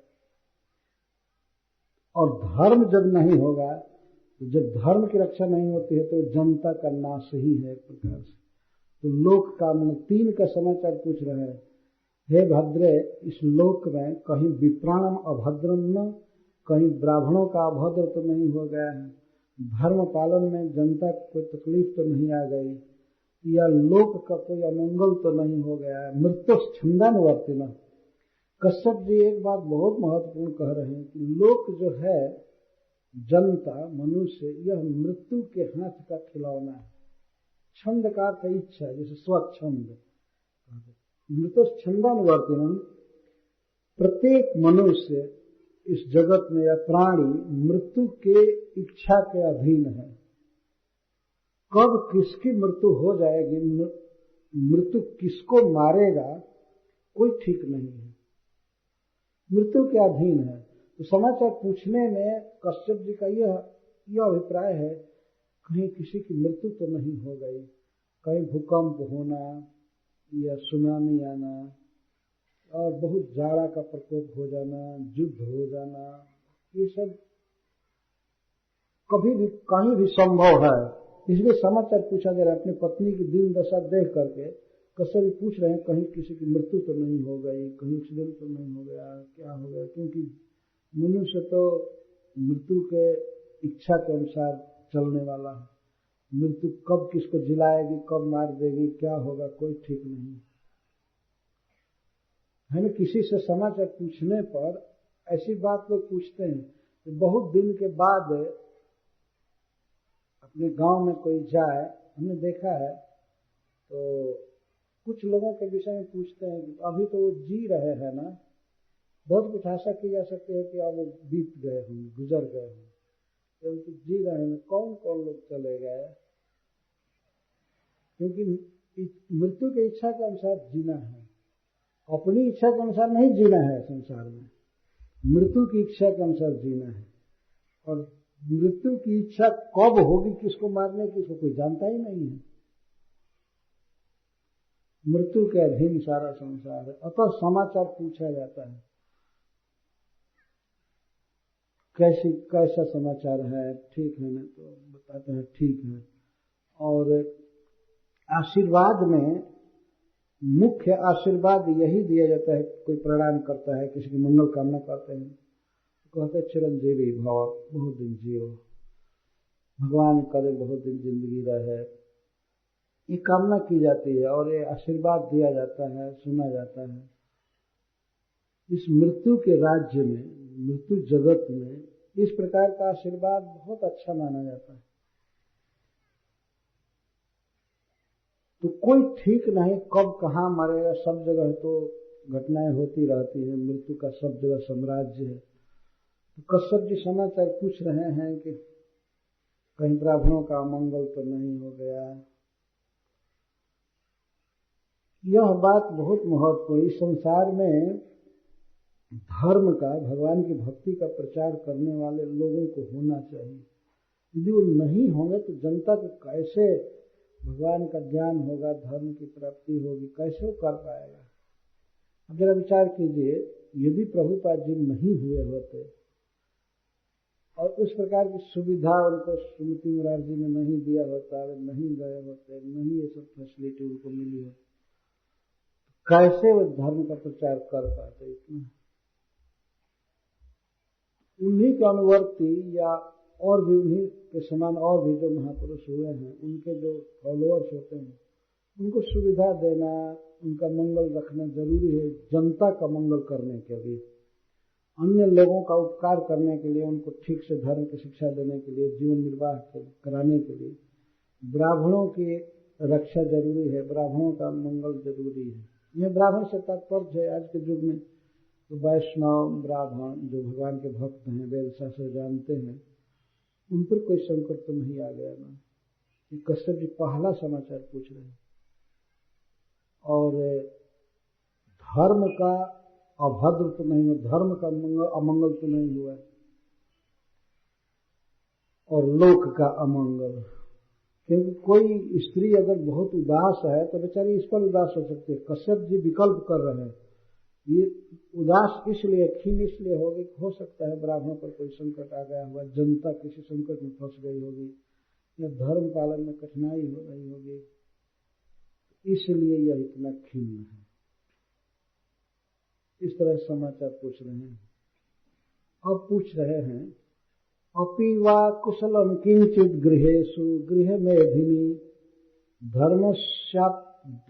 और धर्म जब नहीं होगा, तो जब धर्म की रक्षा नहीं होती है तो जनता का नाश ही है एक प्रकार से। तो लोक का मन 3 का समाचार पूछ रहे हैं, हे भद्रे, इस लोक में कहीं विप्राणम अभद्रम न, कहीं ब्राह्मणों का अभद्र तो नहीं हो गया है, धर्म पालन में जनता को कोई तकलीफ तो नहीं आ गई, या लोक का कोई अमंगल तो नहीं हो गया है। मृत्यु छंदानुवर्तिना। कश्यप जी एक बात बहुत महत्वपूर्ण कह रहे हैं कि लोक जो है, जनता, मनुष्य, यह मृत्यु के हाथ का खिलौना है। छंद का अर्थ इच्छा, जैसे स्वच्छंद। मृत्यु छंदानुवर्तिना। प्रत्येक मनुष्य इस जगत में या प्राणी मृत्यु के इच्छा के अधीन है। कब किसकी मृत्यु हो जाएगी, मृत्यु किसको मारेगा, कोई ठीक नहीं है, मृत्यु के अधीन है। तो समाचार पूछने में कश्यप जी का यह अभिप्राय है, कहीं किसी की मृत्यु तो नहीं हो गई, कहीं भूकंप होना या सुनामी आना और बहुत जाड़ा का प्रकोप हो जाना, युद्ध हो जाना, ये सब कभी भी कहीं भी संभव है। इसलिए समाचार पूछा जा रहा है। अपनी पत्नी की दिन दशा देख करके कश्यप पूछ रहे हैं, कहीं किसी की मृत्यु तो नहीं हो गई, कहीं एक्सीडेंट तो नहीं हो गया, क्या हो गया? क्योंकि मनुष्य तो मृत्यु के इच्छा के अनुसार चलने वाला है। मृत्यु कब किसको जिलाएगी, कब मार देगी, क्या होगा, कोई ठीक नहीं है ना। किसी से समाचार पूछने पर ऐसी बात लोग पूछते हैं। बहुत दिन के बाद अपने गांव में कोई जाए, हमने देखा है, तो कुछ लोगों के विषय में पूछते हैं कि अभी तो वो जी रहे हैं ना, बहुत कुछ आशा की जा सकती है कि अब वो बीत गए होंगे, गुजर गए होंगे, तो जी रहे हैं, कौन कौन लोग चले गए? क्योंकि मृत्यु की इच्छा के अनुसार जीना है, अपनी इच्छा के अनुसार नहीं जीना है संसार में, मृत्यु की इच्छा के अनुसार जीना है। और मृत्यु की इच्छा कब होगी, किसको मारने की, इसको कोई जानता ही नहीं है। मृत्यु के अधीन सारा संसार है। अतः समाचार पूछा जाता है, कैसा समाचार है, ठीक है ना? तो बताते हैं ठीक है। और आशीर्वाद में मुख्य आशीर्वाद यही दिया जाता है, कोई प्रणाम करता है, किसी की मंगल कामना करते हैं, तो कहते हैं चिरंजीवी भव, बहुत दिन जियो, भगवान करे बहुत दिन जिंदगी रहे, ये कामना की जाती है और ये आशीर्वाद दिया जाता है, सुना जाता है। इस मृत्यु के राज्य में, मृत्यु जगत में इस प्रकार का आशीर्वाद बहुत अच्छा माना जाता है। तो कोई ठीक नहीं कब कहाँ मरेगा, सब जगह तो घटनाएं होती रहती है, मृत्यु का सब जगह साम्राज्य है। तो कश्यप जी समाचार पूछ रहे हैं कि कहीं ब्राह्मणों का अमंगल तो नहीं हो गया। यह बात बहुत महत्वपूर्ण। इस संसार में धर्म का, भगवान की भक्ति का प्रचार करने वाले लोगों को होना चाहिए। यदि वो नहीं होंगे तो जनता को कैसे भगवान का ज्ञान होगा, धर्म की प्राप्ति होगी, कैसे वो कर पाएगा? अब जरा विचार कीजिए, यदि प्रभुपाद जी नहीं हुए होते और उस प्रकार की सुविधा उनको सुमति मुरारजी में नहीं दिया होता, वे नहीं गए होते, नहीं ये सब फैसिलिटी उनको मिली होती, कैसे वो धर्म का प्रचार कर पाते? इतना उन्हीं के अनुवर्ती या और भी उन्हीं के समान और भी जो महापुरुष हुए हैं, उनके जो फॉलोअर्स होते हैं, उनको सुविधा देना, उनका मंगल रखना जरूरी है। जनता का मंगल करने के लिए, अन्य लोगों का उपकार करने के लिए, उनको ठीक से धर्म की शिक्षा देने के लिए, जीवन निर्वाह कराने के लिए ब्राह्मणों की रक्षा जरूरी है, ब्राह्मणों का मंगल जरूरी है। यह ब्राह्मण से तात्पर्य है आज के युग में तो वैष्णव ब्राह्मण जो भगवान के भक्त हैं, वेद शास्त्र जानते हैं, उन पर कोई संकट तो नहीं आ गया ना। कि कश्यप जी पहला समाचार पूछ रहे हैं और धर्म का अभद्र तो नहीं हुआ, धर्म का अमंगल तो नहीं हुआ, और लोक का अमंगल। क्योंकि कोई स्त्री अगर बहुत उदास है तो बेचारी इस पर उदास हो सकती है। कश्यप जी विकल्प कर रहे हैं, ये उदास इसलिए, खीन इसलिए होगी, हो सकता है ब्राह्मणों पर कोई संकट आ गया हुआ, जनता किसी संकट में फंस गई होगी, या धर्म पालन में कठिनाई हो रही होगी, इसलिए यह इतना खिन्न है। इस तरह समाचार पूछ रहे हैं। अब पूछ रहे हैं, अपि वा कुशलम किंचित गृहेषु गृह मेधिनी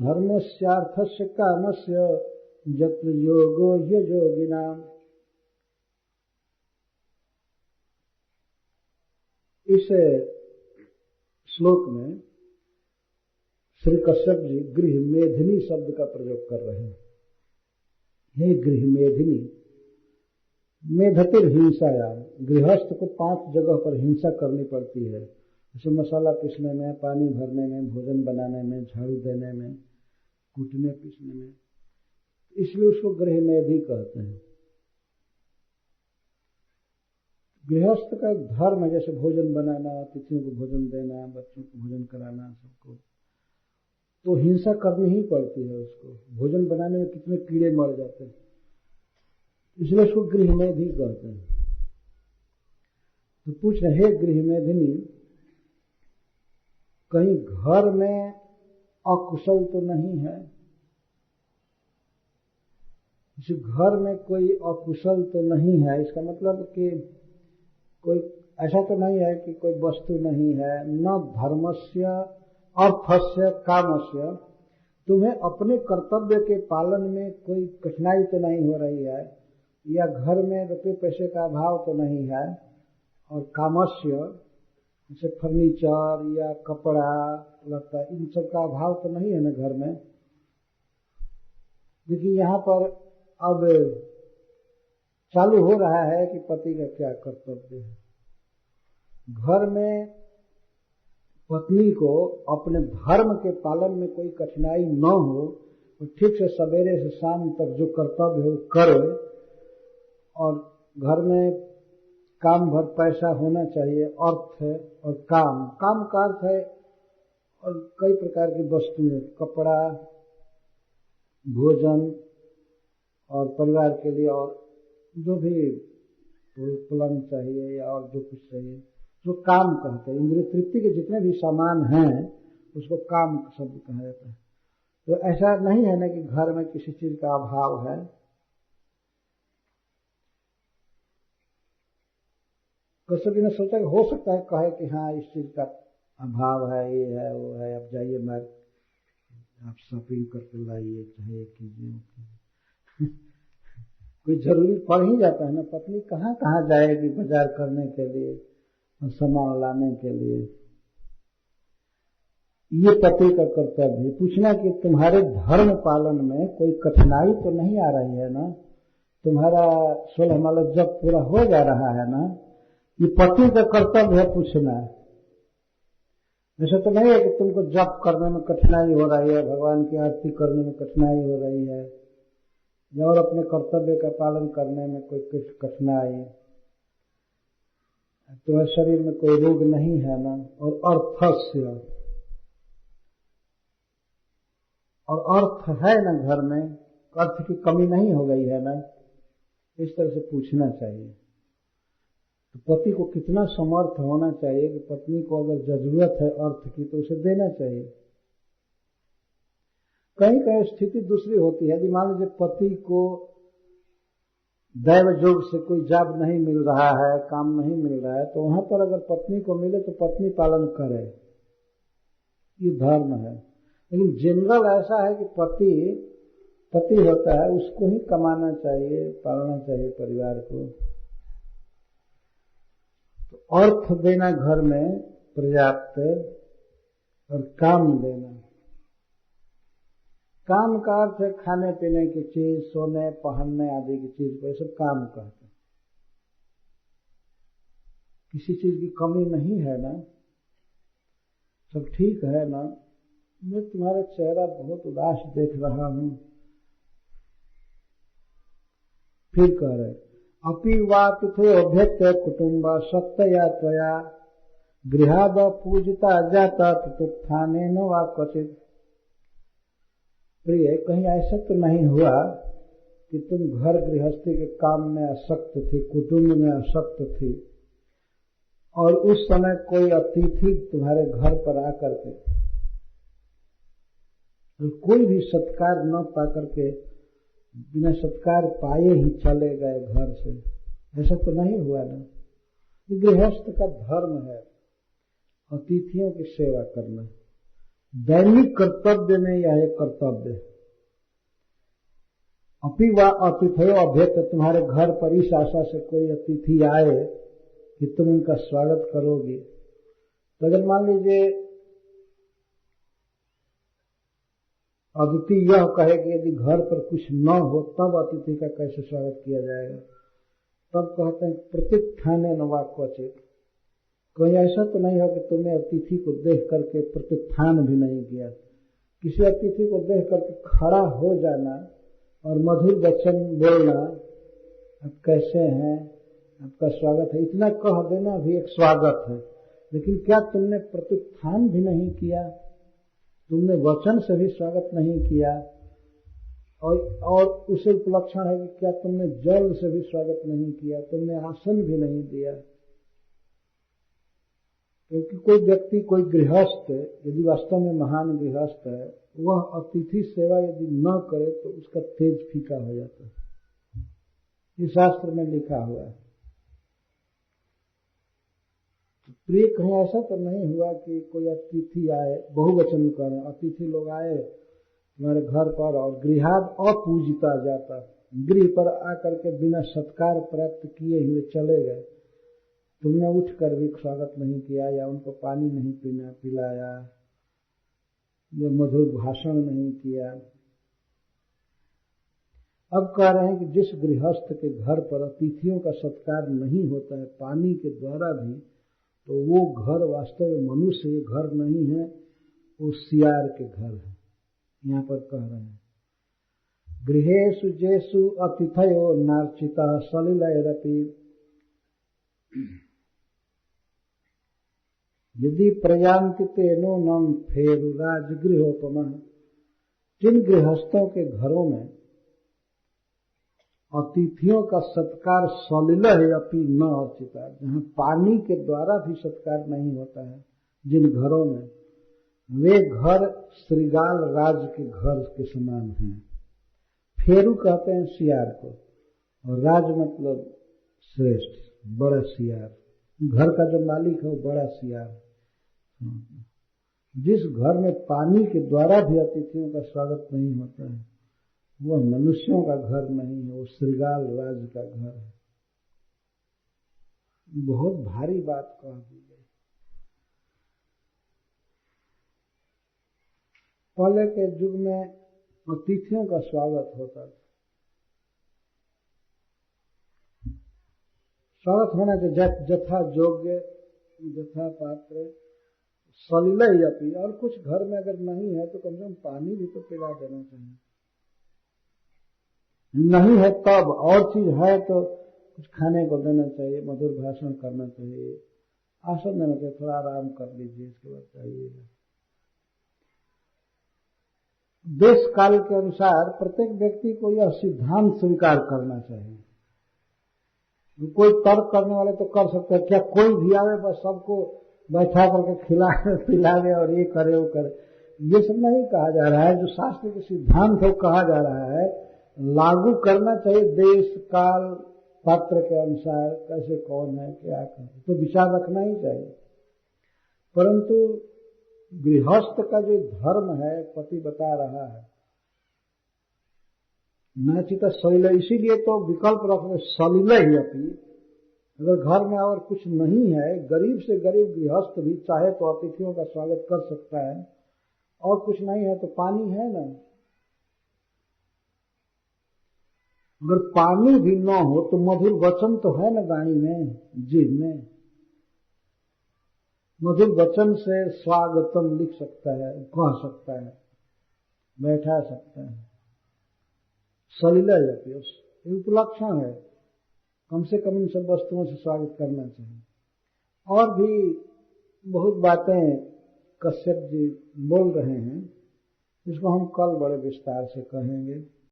धर्मस्यार्थस्य कामस्य यत्र योगो ह्ययोगिनाम्। इस श्लोक में श्री कश्यप जी गृह मेधिनी शब्द का प्रयोग कर रहे हैं। हे गृह मेधिनी, मेधतिर हिंसायाम, गृहस्थ को 5 जगह पर हिंसा करनी पड़ती है, जैसे मसाला पीसने में, पानी भरने में, भोजन बनाने में, झाड़ू देने में, कूटने पीसने में, इसलिए उसको गृह मेधि कहते हैं। गृहस्थ का धर्म है, जैसे भोजन बनाना, अतिथियों को भोजन देना, बच्चों को भोजन कराना, सबको तो हिंसा करनी ही पड़ती है। उसको भोजन बनाने में कितने कीड़े मर जाते हैं, इसलिए उसको गृह मेधि कहते हैं। तो पूछ रहे, हे गृह मेधिनी, कहीं घर में अकुशल तो नहीं है? इस घर में कोई अकुशल तो नहीं है, इसका मतलब कि कोई ऐसा तो नहीं है कि कोई वस्तु नहीं है। न धर्मस्य अर्थस्य कामस्य, तुम्हें अपने कर्तव्य के पालन में कोई कठिनाई तो नहीं हो रही है, या घर में रुपये पैसे का अभाव तो नहीं है, और कामस्य जैसे फर्नीचर या कपड़ा लत्ता, इन सब का अभाव तो नहीं है ना घर में। देखिए यहाँ पर अब चालू हो रहा है कि पति का क्या कर्तव्य है। घर में पत्नी को अपने धर्म के पालन में कोई कठिनाई न हो, तो ठीक से सवेरे से शाम तक जो कर्तव्य है वो करे, और घर में काम भर पैसा होना चाहिए, अर्थ है, और काम का अर्थ है, और कई प्रकार की वस्तुएं, कपड़ा, भोजन, और परिवार के लिए और जो भी पलंग चाहिए या और जो कुछ चाहिए, जो काम कहते हैं। इंद्रिय तृप्ति के जितने भी सामान हैं उसको काम शब्द कहा जाता है। तो ऐसा नहीं है ना कि घर में किसी चीज का अभाव है। कश्यप जी ने सोचा कि हो सकता है कहे कि हाँ इस चीज का अभाव है, ये है, वो है, अब जाइए मैं आप शॉपिंग करके लाइए, चाहे कीजिए। कोई जरूरी पड़ ही जाता है ना, पत्नी कहाँ कहाँ जाएगी बाजार करने के लिए और सामान लाने के लिए। ये पति का कर्तव्य है पूछना कि तुम्हारे धर्म पालन में कोई कठिनाई तो नहीं आ रही है ना, तुम्हारा 16 माला जब पूरा हो जा रहा है ना, ये पति का कर्तव्य है पूछना। ऐसा तो नहीं है कि तुमको जप करने में कठिनाई हो रही है, भगवान की आरती करने में कठिनाई हो रही है, या और अपने कर्तव्य का पालन करने में कोई कठिनाई, तुम्हारे शरीर में कोई रोग नहीं है ना, और अर्थस्य, और अर्थ है ना घर में, अर्थ की कमी नहीं हो गई है ना, इस तरह से पूछना चाहिए। तो पति को कितना समर्थ होना चाहिए कि पत्नी को अगर जरूरत है अर्थ की तो उसे देना चाहिए। कहीं कहीं स्थिति दूसरी होती है, मान लीजिए पति को दैव योग से कोई जॉब नहीं मिल रहा है, काम नहीं मिल रहा है, तो वहां पर अगर पत्नी को मिले तो पत्नी पालन करे, ये धर्म है। लेकिन जनरल ऐसा है कि पति होता है, उसको ही कमाना चाहिए, पालना चाहिए परिवार को। तो अर्थ देना घर में पर्याप्त, और काम देना, काम का अर्थ है खाने पीने की चीज, सोने पहनने आदि की चीज को, ये सब काम कहते हैं। किसी चीज की कमी नहीं है ना, सब ठीक है ना। मैं तुम्हारा चेहरा बहुत उदास देख रहा हूं, फिर कह रहे अपि वा तिथो अभ्यत्य कुटुंब सत्तया त्वया गृहाद पूजिता जाता तत्थाने न वा क्वचित। प्रिय, कहीं ऐसा तो नहीं हुआ कि तुम घर गृहस्थी के काम में आसक्त थी, कुटुंब में आसक्त थी, और उस समय कोई अतिथि तुम्हारे घर पर आकर के कोई भी सत्कार न पाकर के बिना सत्कार पाए ही चले गए घर से, ऐसा तो नहीं हुआ ना। गृहस्थ का धर्म है अतिथियों की सेवा करना, दैनिक कर्तव्य में यह एक कर्तव्य। अपि वा अतिथयो अभ्यत, तुम्हारे घर पर इस आशा से कोई अतिथि आए कि तुम उनका स्वागत करोगे, तो अगर मान लीजिए अतिथि यह कहे कि यदि घर पर कुछ न हो तब अतिथि का कैसे स्वागत किया जाएगा, तब कहते हैं प्रत्युत्थाने न वा क्वचित। कहीं ऐसा तो नहीं हो कि तुमने अतिथि को देख करके प्रत्युत्थान भी नहीं किया। किसी अतिथि को देख करके खड़ा हो जाना और मधुर वचन बोलना, आप कैसे हैं, आपका स्वागत है, इतना कह देना भी एक स्वागत है। लेकिन क्या तुमने प्रत्युत्थान भी नहीं किया, तुमने वचन से भी स्वागत नहीं किया, और उसे उपलक्षण है कि क्या तुमने जल से भी स्वागत नहीं किया, तुमने आसन भी नहीं दिया। क्योंकि कोई व्यक्ति, कोई गृहस्थ यदि वास्तव में महान गृहस्थ है, वह अतिथि सेवा यदि न करे तो उसका तेज फीका हो जाता है। ये शास्त्र में लिखा हुआ है। प्रिय, कहीं ऐसा तो नहीं हुआ कि कोई अतिथि आए, बहुवचन में कह रहे हैं, अतिथि लोग आए तुम्हारे घर पर और गृहाद अपूजिता जाता, गृह पर आकर के बिना सत्कार प्राप्त किए हुए चले गए, तुमने उठकर भी स्वागत नहीं किया, या उनको पानी नहीं पिलाया, या मधुर भाषण नहीं किया। अब कह रहे हैं कि जिस गृहस्थ के घर पर अतिथियों का सत्कार नहीं होता है पानी के द्वारा भी, तो वो घर वास्तव में मनुष्य के घर नहीं है, वो सियार के घर है। यहाँ पर कह रहे हैं गृहेषु जेषु अतिथयो नार्चिता सलिलैरपि यदि प्रयान्ति तेनो नम फेरु राजगृहोपमा। जिन गृहस्थों के घरों में अतिथियों का सत्कार सलिल है अपि न अर्चिता, जहाँ पानी के द्वारा भी सत्कार नहीं होता है, जिन घरों में, वे घर श्रृगाल राज के घर के समान हैं। फेरू कहते हैं सियार को, और राज मतलब श्रेष्ठ, बड़ा सियार। घर का जो मालिक है वो बड़ा सियार। जिस घर में पानी के द्वारा भी अतिथियों का स्वागत नहीं होता है, वह मनुष्यों का घर नहीं है, वो श्रृगाल राज का घर है। बहुत भारी बात कह दी गई। पहले के युग में अतिथियों का स्वागत होता था। स्वागत होना चाहिए जथा योग्य, जथा पात्र, सलिल अपि, और कुछ घर में अगर नहीं है तो कम से कम पानी भी तो पिला देना चाहिए। नहीं है तब, और चीज है तो कुछ खाने को देना चाहिए, मधुर भाषण करना चाहिए, आसन देना चाहिए, थोड़ा आराम कर लीजिए, इसके बाद चाहिएगा। देश काल के अनुसार प्रत्येक व्यक्ति को यह सिद्धांत स्वीकार करना चाहिए। कोई तर्क करने वाले तो कर सकते हैं, क्या कोई भी आवे बस सबको बैठा करके खिलावे पिलावे और ये करे वो करे, ये सब नहीं कहा जा रहा है। जो शास्त्र के सिद्धांत है कहा जा रहा है, लागू करना चाहिए देश काल पात्र के अनुसार, कैसे कौन है क्या करे, तो विचार रखना ही चाहिए। परंतु गृहस्थ का जो धर्म है पति बता रहा है, नाचिता सलिल, इसीलिए तो विकल्प रखने सलिल ही अपनी। अगर घर में और कुछ नहीं है, गरीब से गरीब गृहस्थ भी चाहे तो अतिथियों का स्वागत कर सकता है, और कुछ नहीं है तो पानी है ना। अगर पानी भी न हो तो मधुर वचन तो है ना वाणी में, जीव में। मधुर वचन से स्वागतम लिख सकता है, कह सकता है, बैठा सकता है। सलिल ये उपलक्षण है, कम से कम इन सब वस्तुओं से स्वागत करना चाहिए। और भी बहुत बातें कश्यप जी बोल रहे हैं, जिसको हम कल बड़े विस्तार से कहेंगे।